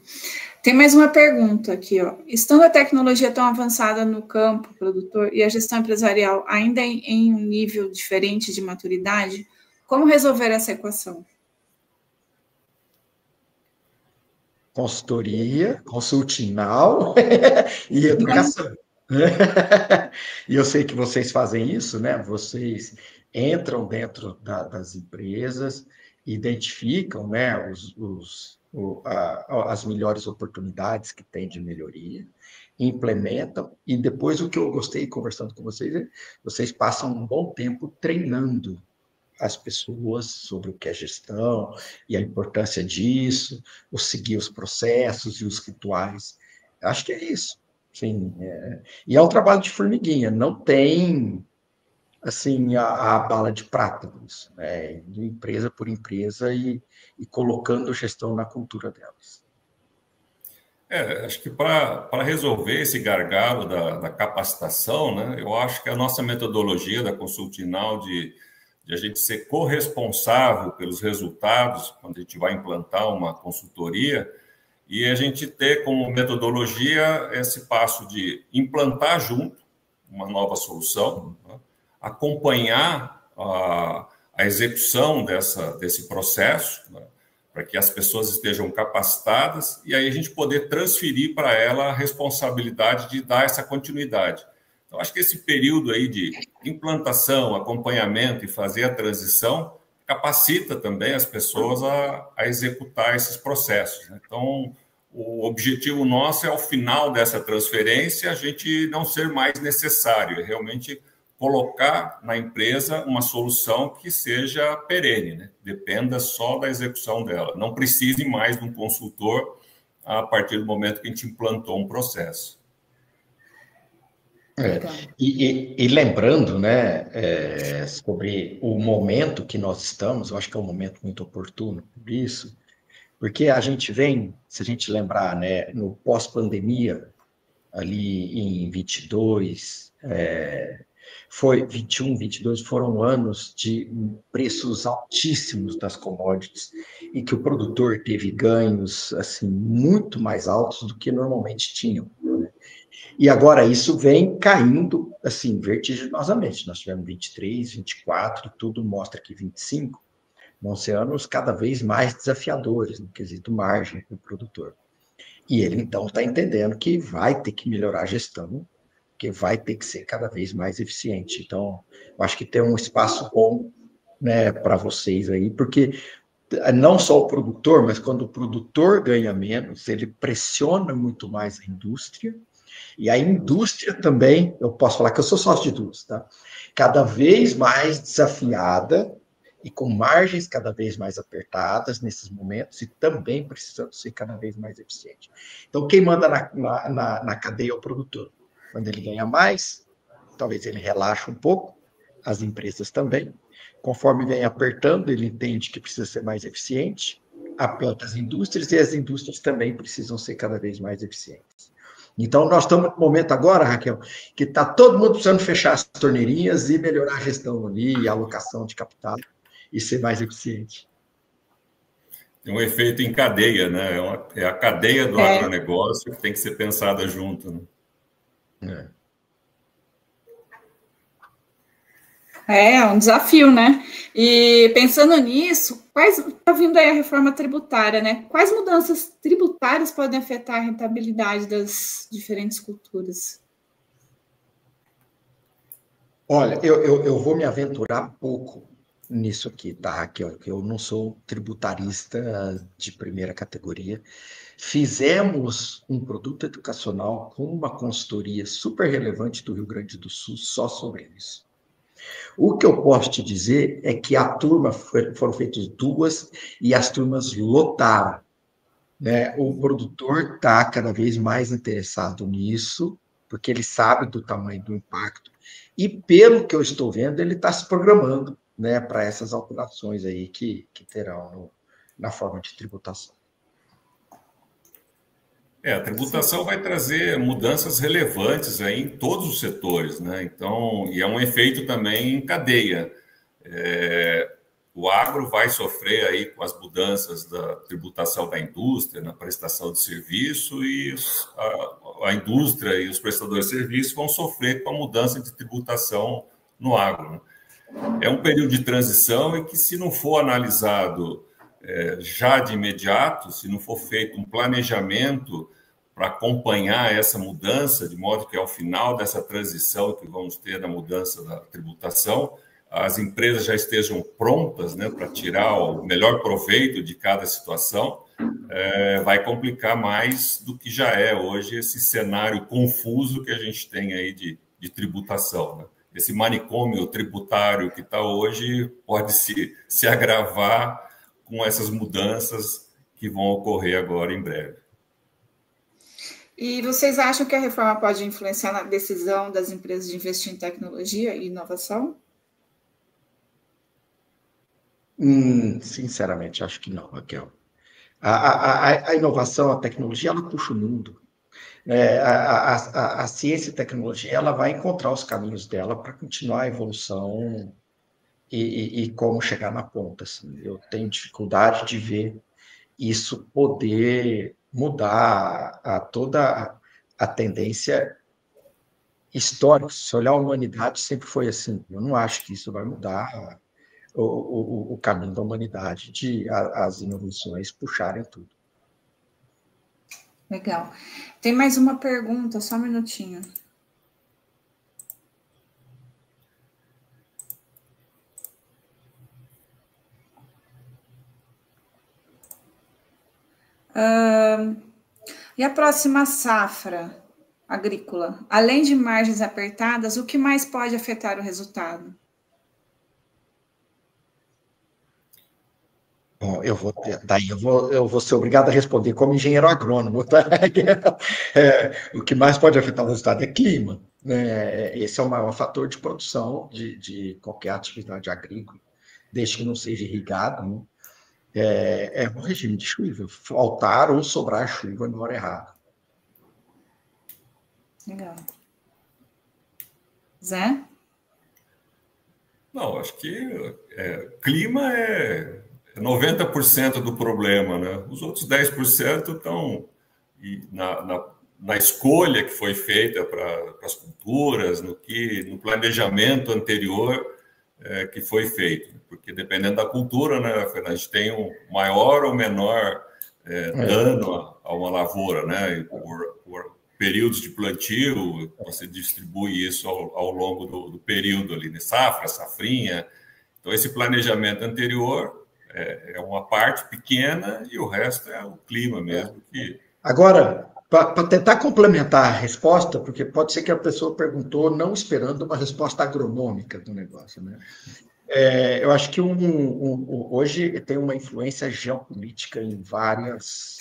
Tem mais uma pergunta aqui, ó. Estando a tecnologia tão avançada no campo produtor e a gestão empresarial ainda em um nível diferente de maturidade, como resolver essa equação? Consultoria, consulting now e educação. E eu sei que vocês fazem isso, né? Vocês entram dentro das empresas, identificam, né, as melhores oportunidades que tem de melhoria, implementam, e depois o que eu gostei conversando com vocês é vocês passam um bom tempo treinando as pessoas sobre o que é gestão e a importância disso, seguir os processos e os rituais. Acho que é isso. Sim, e é um trabalho de formiguinha, não tem assim a bala de prata disso, né? De empresa por empresa e colocando gestão na cultura delas. Acho que para resolver esse gargalo da capacitação, né, eu acho que a nossa metodologia da Consulting Now de a gente ser corresponsável pelos resultados quando a gente vai implantar uma consultoria e a gente ter como metodologia esse passo de implantar junto uma nova solução, né, acompanhar a execução desse processo, né, para que as pessoas estejam capacitadas e aí a gente poder transferir para ela a responsabilidade de dar essa continuidade. Então, acho que esse período aí de implantação, acompanhamento e fazer a transição capacita também as pessoas a executar esses processos, né? Então, o objetivo nosso é, ao final dessa transferência, a gente não ser mais necessário, é realmente colocar na empresa uma solução que seja perene, né? Dependa só da execução dela. Não precise mais de um consultor a partir do momento que a gente implantou um processo. E lembrando, né, sobre o momento que nós estamos, eu acho que é um momento muito oportuno por isso, porque a gente vem, se a gente lembrar, né, no pós-pandemia, ali em 22, foi 21, 22, foram anos de preços altíssimos das commodities e que o produtor teve ganhos assim muito mais altos do que normalmente tinham. Né? E agora isso vem caindo assim vertiginosamente. Nós tivemos 23, 24, tudo mostra que 25 vão ser anos cada vez mais desafiadores no quesito margem para o produtor. E ele então está entendendo que vai ter que melhorar a gestão, que vai ter que ser cada vez mais eficiente. Então, eu acho que tem um espaço bom, né, para vocês aí, porque não só o produtor, mas quando o produtor ganha menos, ele pressiona muito mais a indústria, e a indústria também, eu posso falar que eu sou sócio de duas, tá? Cada vez mais desafiada e com margens cada vez mais apertadas nesses momentos e também precisando ser cada vez mais eficiente. Então, quem manda na cadeia é o produtor. Quando ele ganha mais, talvez ele relaxe um pouco, as empresas também. Conforme vem apertando, ele entende que precisa ser mais eficiente, aperta as indústrias e as indústrias também precisam ser cada vez mais eficientes. Então, nós estamos no momento agora, Raquel, que está todo mundo precisando fechar as torneirinhas e melhorar a gestão ali, a alocação de capital e ser mais eficiente. Tem um efeito em cadeia, né? É a cadeia do agronegócio que tem que ser pensada junto, né? É um desafio, né? E pensando nisso, está vindo aí a reforma tributária, né? Quais mudanças tributárias podem afetar a rentabilidade das diferentes culturas? Olha, eu vou me aventurar pouco nisso aqui, tá, Raquel? Que eu não sou tributarista de primeira categoria. Fizemos um produto educacional com uma consultoria super relevante do Rio Grande do Sul só sobre isso. O que eu posso te dizer é que a turma foram feitas 2 e as turmas lotaram, né? O produtor está cada vez mais interessado nisso, porque ele sabe do tamanho do impacto. E, pelo que eu estou vendo, ele está se programando, né, para essas alterações aí que terão na forma de tributação. A tributação vai trazer mudanças relevantes aí em todos os setores, né? Então, e é um efeito também em cadeia. O agro vai sofrer aí com as mudanças da tributação da indústria, na prestação de serviço, e a indústria e os prestadores de serviço vão sofrer com a mudança de tributação no agro, né? É um período de transição e que, se não for analisado já de imediato, se não for feito um planejamento para acompanhar essa mudança, de modo que ao final dessa transição que vamos ter da mudança da tributação, as empresas já estejam prontas, né, para tirar o melhor proveito de cada situação, vai complicar mais do que já é hoje esse cenário confuso que a gente tem aí de tributação, né? Esse manicômio tributário que está hoje pode se agravar com essas mudanças que vão ocorrer agora em breve. E vocês acham que a reforma pode influenciar na decisão das empresas de investir em tecnologia e inovação? Sinceramente, acho que não, Raquel. A inovação, a tecnologia, ela puxa o mundo. A ciência e tecnologia, ela vai encontrar os caminhos dela para continuar a evolução e como chegar na ponta. Assim. Eu tenho dificuldade de ver isso poder mudar toda a tendência histórica. Se olhar a humanidade, sempre foi assim. Eu não acho que isso vai mudar o caminho da humanidade, de as inovações puxarem tudo. Legal. Tem mais uma pergunta, só um minutinho. E a próxima safra agrícola? Além de margens apertadas, o que mais pode afetar o resultado? Bom, eu vou ser obrigado a responder como engenheiro agrônomo, tá? O que mais pode afetar o resultado é clima, né? Esse é o maior fator de produção de qualquer atividade agrícola, desde que não seja irrigado, né? É o regime de chuva, faltar ou sobrar chuva na hora errada. Legal. Zé? Não, acho que clima é 90% do problema, né? Os outros 10% estão na escolha que foi feita para as culturas, no planejamento anterior que foi feito. Porque dependendo da cultura, né, a gente tem um maior ou menor dano a uma lavoura, né? E por períodos de plantio, você distribui isso ao longo do período ali, de safra, safrinha. Então, esse planejamento anterior é uma parte pequena e o resto é o clima mesmo. Agora, para tentar complementar a resposta, porque pode ser que a pessoa perguntou não esperando uma resposta agronômica do negócio, né? Eu acho que hoje tem uma influência geopolítica em várias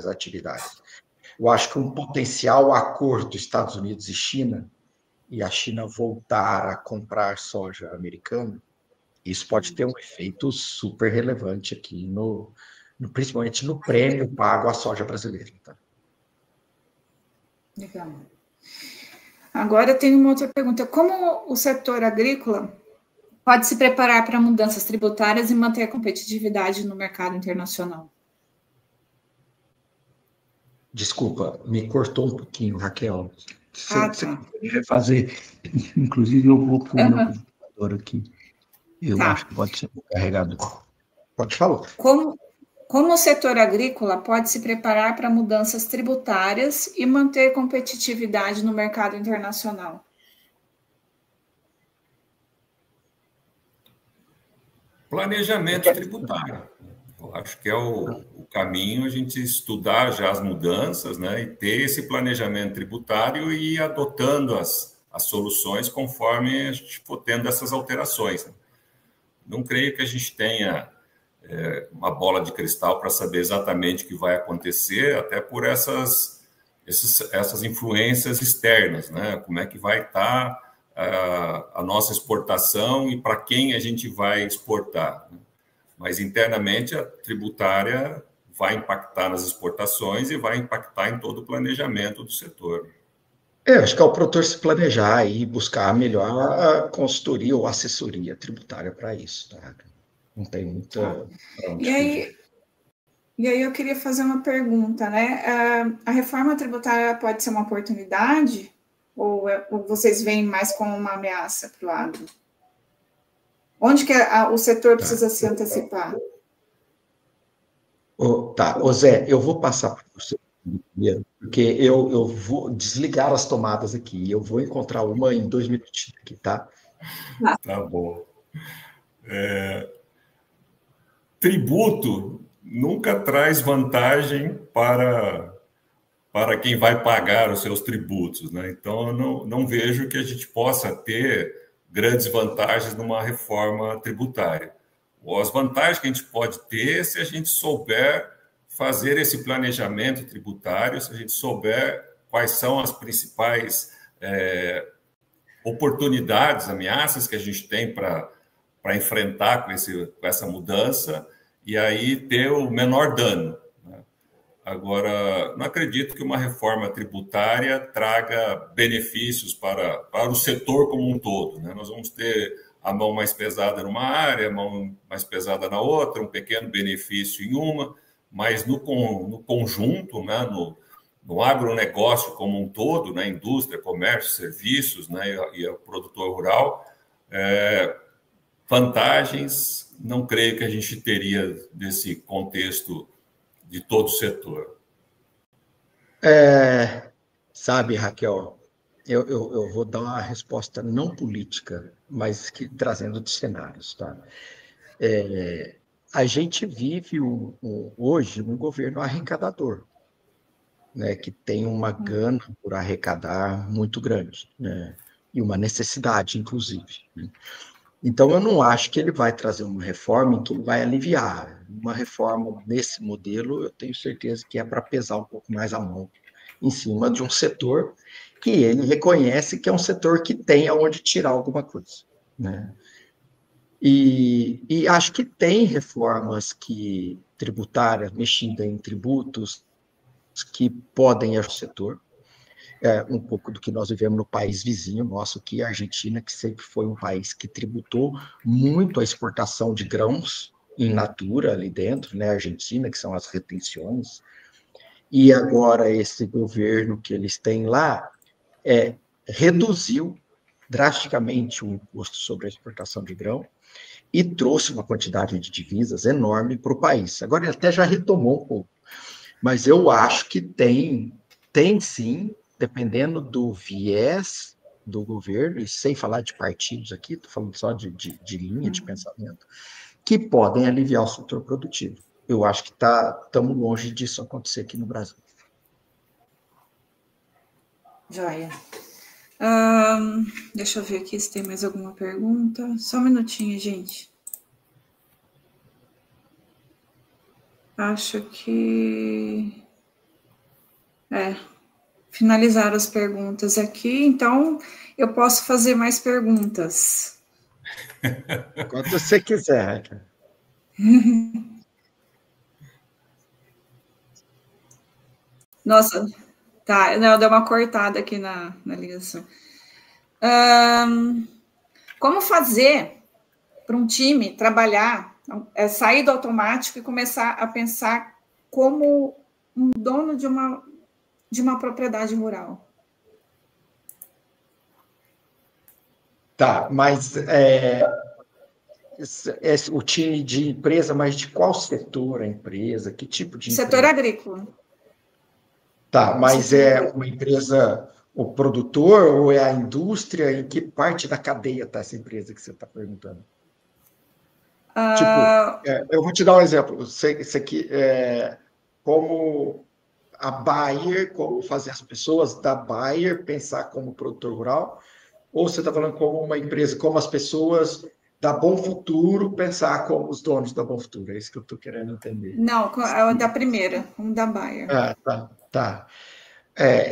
atividades. Eu acho que um potencial acordo Estados Unidos e China, e a China voltar a comprar soja americana, isso pode ter um efeito super relevante aqui, principalmente no prêmio pago à soja brasileira. Tá? Legal. Agora eu tenho uma outra pergunta. Como o setor agrícola pode se preparar para mudanças tributárias e manter a competitividade no mercado internacional? Desculpa, me cortou um pouquinho, Raquel. Você pode refazer. Inclusive, eu vou pôr o meu computador aqui. Eu acho que pode ser carregado. Pode falar. Como o setor agrícola pode se preparar para mudanças tributárias e manter competitividade no mercado internacional? Planejamento tributário. Eu acho que é o caminho a gente estudar já as mudanças, né, e ter esse planejamento tributário e ir adotando as soluções conforme a gente for tendo essas alterações. Não creio que a gente tenha uma bola de cristal para saber exatamente o que vai acontecer, até por essas influências externas, né? Como é que vai estar a nossa exportação e para quem a gente vai exportar, né? Mas internamente a tributária vai impactar nas exportações e vai impactar em todo o planejamento do setor. Acho que é o produtor se planejar e buscar a melhor consultoria ou assessoria tributária para isso, tá? Não tem muita... E aí eu queria fazer uma pergunta, né? A reforma tributária pode ser uma oportunidade ou vocês veem mais como uma ameaça para o agro? Onde que o setor precisa se antecipar? Tá, Zé, eu vou passar para você primeiro, porque eu vou desligar as tomadas aqui. Eu vou encontrar uma em 2 minutinhos aqui, tá? Tá bom. Tributo nunca traz vantagem para quem vai pagar os seus tributos, né? Então, eu não vejo que a gente possa ter grandes vantagens numa reforma tributária. As vantagens que a gente pode ter se a gente souber fazer esse planejamento tributário, se a gente souber quais são as principais oportunidades, ameaças que a gente tem para enfrentar com essa mudança e aí ter o menor dano, né? Agora, não acredito que uma reforma tributária traga benefícios para o setor como um todo, né? Nós vamos ter a mão mais pesada numa área, a mão mais pesada na outra, um pequeno benefício em uma, mas no conjunto, né, no agronegócio como um todo, né, indústria, comércio, serviços, né, e o produtor rural, vantagens não creio que a gente teria nesse contexto de todo o setor. Sabe, Raquel, eu vou dar uma resposta não política, mas trazendo de cenários, tá? A gente vive hoje um governo arrecadador, né, que tem uma gana por arrecadar muito grande, né, e uma necessidade, inclusive, né? Então, eu não acho que ele vai trazer uma reforma que ele vai aliviar. Uma reforma nesse modelo, eu tenho certeza que é para pesar um pouco mais a mão em cima de um setor que ele reconhece que é um setor que tem aonde tirar alguma coisa, né? E acho que tem reformas tributárias, mexida em tributos, que podem ajudar o setor. Um pouco do que nós vivemos no país vizinho nosso, que é a Argentina, que sempre foi um país que tributou muito a exportação de grãos in natura ali dentro, né? A Argentina, que são as retenções. E agora esse governo que eles têm lá reduziu drasticamente o imposto sobre a exportação de grão e trouxe uma quantidade de divisas enorme para o país. Agora ele até já retomou um pouco, mas eu acho que tem sim, dependendo do viés do governo, e sem falar de partidos aqui, estou falando só de linha de pensamento, que podem aliviar o setor produtivo. Eu acho que estamos longe disso acontecer aqui no Brasil. Joia. Deixa eu ver aqui se tem mais alguma pergunta. Só um minutinho, gente. Acho que... finalizaram as perguntas aqui, então eu posso fazer mais perguntas. Quando você quiser. Nossa, tá, não, deu uma cortada aqui na ligação. Como fazer para um time trabalhar, sair do automático e começar a pensar como um dono de uma propriedade rural? Tá, mas o time de empresa, mas de qual setor a empresa? Que tipo de empresa? Setor agrícola. Tá, mas é uma empresa, o produtor ou é a indústria? Em que parte da cadeia está essa empresa que você está perguntando? Eu vou te dar um exemplo. Isso aqui como a Bayer, como fazer as pessoas da Bayer pensar como produtor rural, ou você está falando como uma empresa, como as pessoas da Bom Futuro pensar como os donos da Bom Futuro? É isso que eu estou querendo entender. Não, da primeira, como da Bayer. Tá.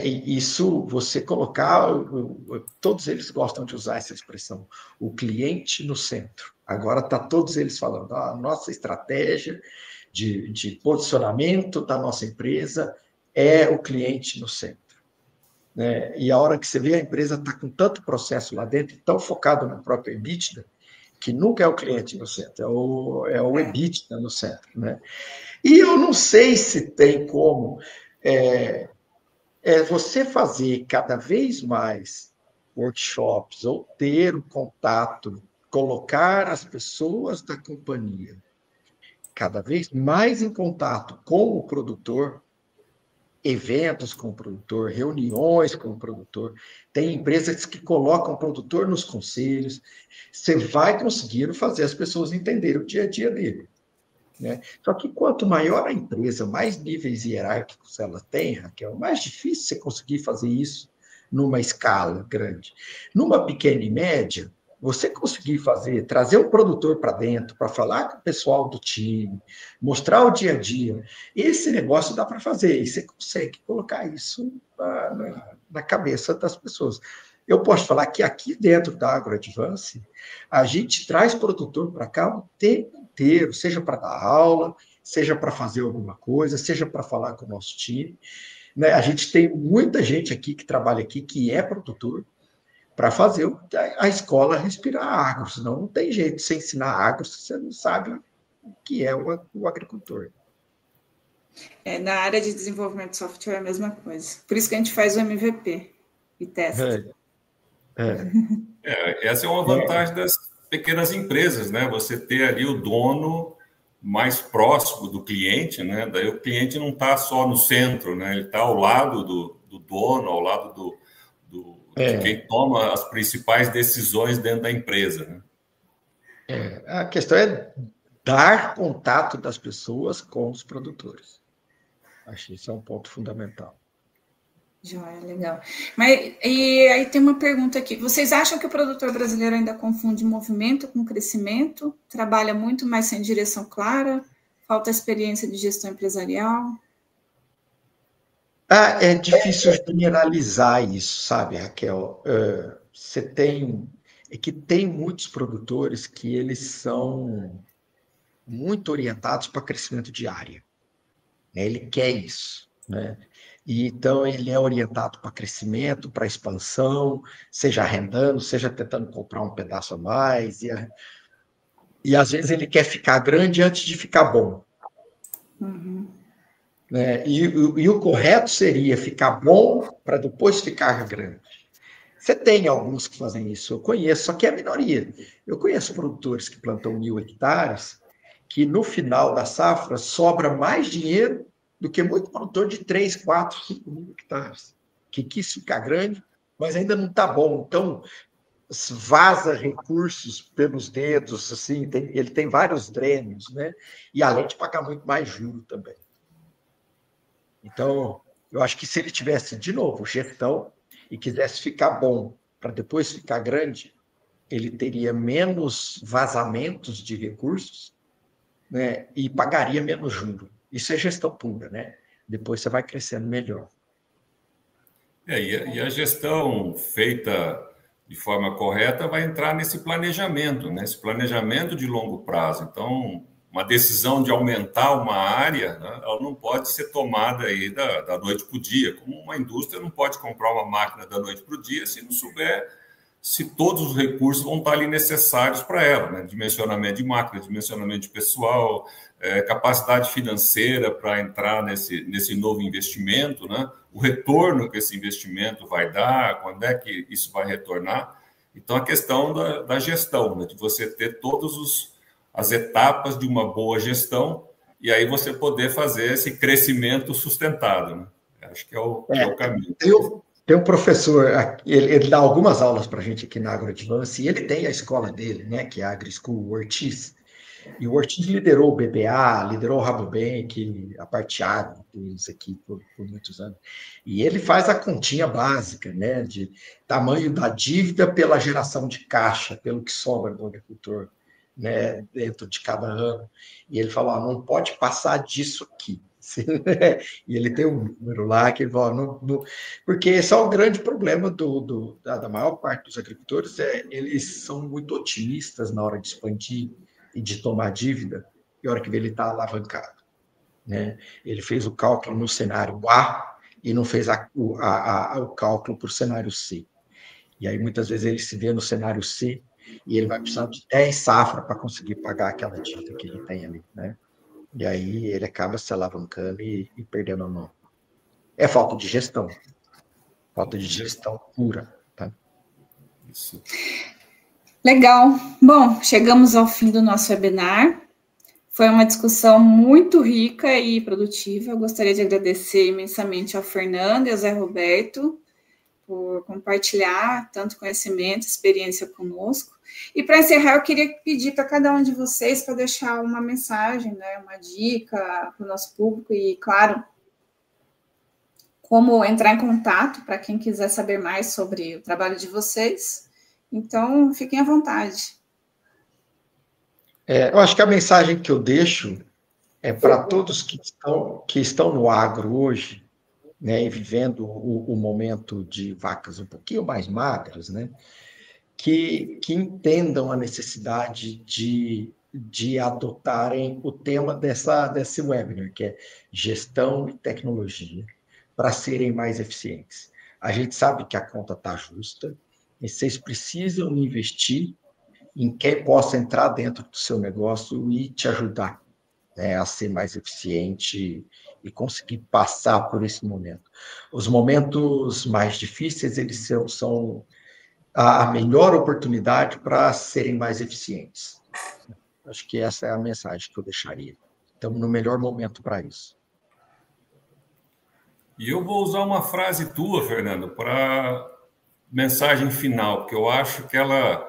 Isso você colocar, todos eles gostam de usar essa expressão, o cliente no centro. Agora está todos eles falando, a nossa estratégia de posicionamento da nossa empresa é o cliente no centro. Né? E a hora que você vê a empresa está com tanto processo lá dentro, tão focado no próprio EBITDA, que nunca é o cliente no centro, é o EBITDA no centro. Né? E eu não sei se tem como você fazer cada vez mais workshops ou ter o contato, colocar as pessoas da companhia cada vez mais em contato com o produtor, eventos com o produtor, reuniões com o produtor. Tem empresas que colocam o produtor nos conselhos. Você vai conseguir fazer as pessoas entenderem o dia a dia dele. Né? Só que quanto maior a empresa, mais níveis hierárquicos ela tem, Raquel, mais difícil você conseguir fazer isso numa escala grande. Numa pequena e média, você conseguir trazer um produtor para dentro, para falar com o pessoal do time, mostrar o dia a dia, esse negócio dá para fazer, e você consegue colocar isso na cabeça das pessoas. Eu posso falar que aqui dentro da AgroAdvance, a gente traz produtor para cá o tempo inteiro, seja para dar aula, seja para fazer alguma coisa, seja para falar com o nosso time. Né? A gente tem muita gente aqui que trabalha aqui, que é produtor, para fazer a escola respirar agro, senão não tem jeito de você ensinar agro se você não sabe o que é o agricultor. Na área de desenvolvimento de software é a mesma coisa. Por isso que a gente faz o MVP e testa. Essa é uma vantagem das pequenas empresas, né? Você ter ali o dono mais próximo do cliente, né? Daí o cliente não está só no centro, né? Ele está ao lado do dono, ao lado de quem toma as principais decisões dentro da empresa. Né? A questão é dar contato das pessoas com os produtores. Acho que isso é um ponto fundamental. Joia, legal. E aí tem uma pergunta aqui. Vocês acham que o produtor brasileiro ainda confunde movimento com crescimento? Trabalha muito, mas sem direção clara? Falta experiência de gestão empresarial? É difícil generalizar isso, sabe, Raquel? Você tem muitos produtores que eles são muito orientados para crescimento de área. Né? Ele quer isso, né? E então ele é orientado para crescimento, para expansão, seja arrendando, seja tentando comprar um pedaço a mais, e às vezes ele quer ficar grande antes de ficar bom. Uhum. Né? E o correto seria ficar bom para depois ficar grande. Você tem alguns que fazem isso, eu conheço, só que é a minoria. Eu conheço produtores que plantam 1.000 hectares, que no final da safra sobra mais dinheiro do que muito produtor de 3, 4, 5 mil hectares, que quis ficar grande, mas ainda não está bom. Então, vaza recursos pelos dedos, assim, ele tem vários drenos, né? E além de pagar muito mais juros também. Então, eu acho que se ele tivesse, de novo, gestão e quisesse ficar bom para depois ficar grande, ele teria menos vazamentos de recursos, né? E pagaria menos juros. Isso é gestão pura, né? Depois você vai crescendo melhor. E a gestão feita de forma correta vai entrar nesse planejamento, né? Esse planejamento de longo prazo. Então, uma decisão de aumentar uma área, né, ela não pode ser tomada aí da noite para o dia. Como uma indústria não pode comprar uma máquina da noite para o dia se não souber se todos os recursos vão estar ali necessários para ela, né? Dimensionamento de máquina, dimensionamento de pessoal, capacidade financeira para entrar nesse novo investimento, né? O retorno que esse investimento vai dar, quando é que isso vai retornar. Então, a questão da gestão, né? De você ter todas as etapas de uma boa gestão e aí você poder fazer esse crescimento sustentado. Né? Acho que é o caminho. Tem um professor, ele dá algumas aulas para a gente aqui na AgroAdvance, e ele tem a escola dele, né, que é a AgriSchool Ortiz. E o Ortiz liderou o BBA, liderou o Rabobank, a parte agro deles aqui por muitos anos. E ele faz a continha básica, né, de tamanho da dívida pela geração de caixa, pelo que sobra do agricultor, né, dentro de cada ano. E ele falou, não pode passar disso aqui. E ele tem um número lá que ele fala, porque esse é o grande problema da maior parte dos agricultores, eles são muito otimistas na hora de expandir e de tomar dívida, e a hora que vê ele está alavancado. Né? Ele fez o cálculo no cenário A e não fez o cálculo para o cenário C. E aí, muitas vezes, ele se vê no cenário C e ele vai precisar de 10 safras para conseguir pagar aquela dívida que ele tem ali. Né? E aí ele acaba se alavancando e perdendo a mão. É falta de gestão. Falta de gestão pura. Tá? Isso. Legal. Bom, chegamos ao fim do nosso webinar. Foi uma discussão muito rica e produtiva. Eu gostaria de agradecer imensamente ao Fernando e ao Zé Roberto por compartilhar tanto conhecimento, experiência conosco. E para encerrar, eu queria pedir para cada um de vocês para deixar uma mensagem, né, uma dica para o nosso público e, claro, como entrar em contato para quem quiser saber mais sobre o trabalho de vocês. Então, fiquem à vontade. Eu acho que a mensagem que eu deixo é para todos que estão no agro hoje, né, e vivendo o momento de vacas um pouquinho mais magras, né, que entendam a necessidade de adotarem o tema desse webinar, que é gestão e tecnologia, para serem mais eficientes. A gente sabe que a conta está justa, e vocês precisam investir em quem possa entrar dentro do seu negócio e te ajudar, né, a ser mais eficiente e conseguir passar por esse momento. Os momentos mais difíceis, eles são a melhor oportunidade para serem mais eficientes. Acho que essa é a mensagem que eu deixaria. Estamos no melhor momento para isso. E eu vou usar uma frase tua, Fernando, para mensagem final, porque eu acho que ela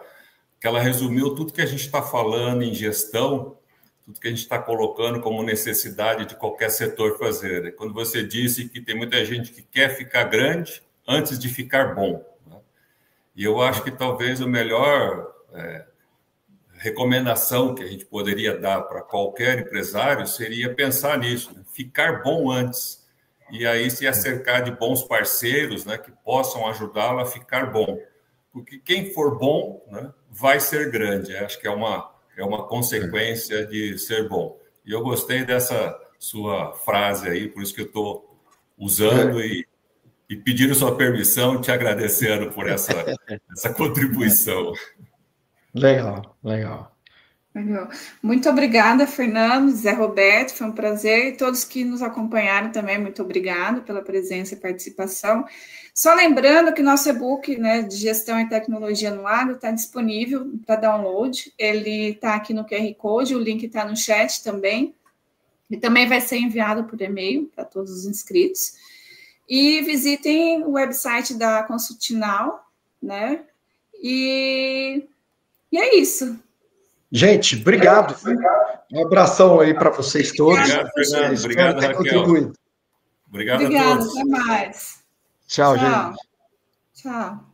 resumiu tudo que a gente está falando em gestão, tudo que a gente está colocando como necessidade de qualquer setor fazer. Quando você disse que tem muita gente que quer ficar grande antes de ficar bom. Né? E eu acho que talvez a melhor recomendação que a gente poderia dar para qualquer empresário seria pensar nisso, né? Ficar bom antes. E aí se acercar de bons parceiros, né, que possam ajudá-lo a ficar bom. Porque quem for bom, né, vai ser grande. Acho que é uma consequência de ser bom. E eu gostei dessa sua frase aí, por isso que eu estou usando e pedindo sua permissão, te agradecendo por essa contribuição. Legal. Muito obrigada, Fernando, Zé Roberto, foi um prazer. E todos que nos acompanharam também, muito obrigado pela presença e participação. Só lembrando que nosso e-book, né, de gestão e tecnologia no agro está disponível para download. Ele está aqui no QR Code, o link está no chat também. E também vai ser enviado por e-mail para todos os inscritos. E visitem o website da Consultinal, né? E é isso. Gente, obrigado. Um abração aí para vocês todos. Obrigado, Fernando. Obrigado, Raquel. Obrigado a todos. Até mais. Tchau, gente. Tchau.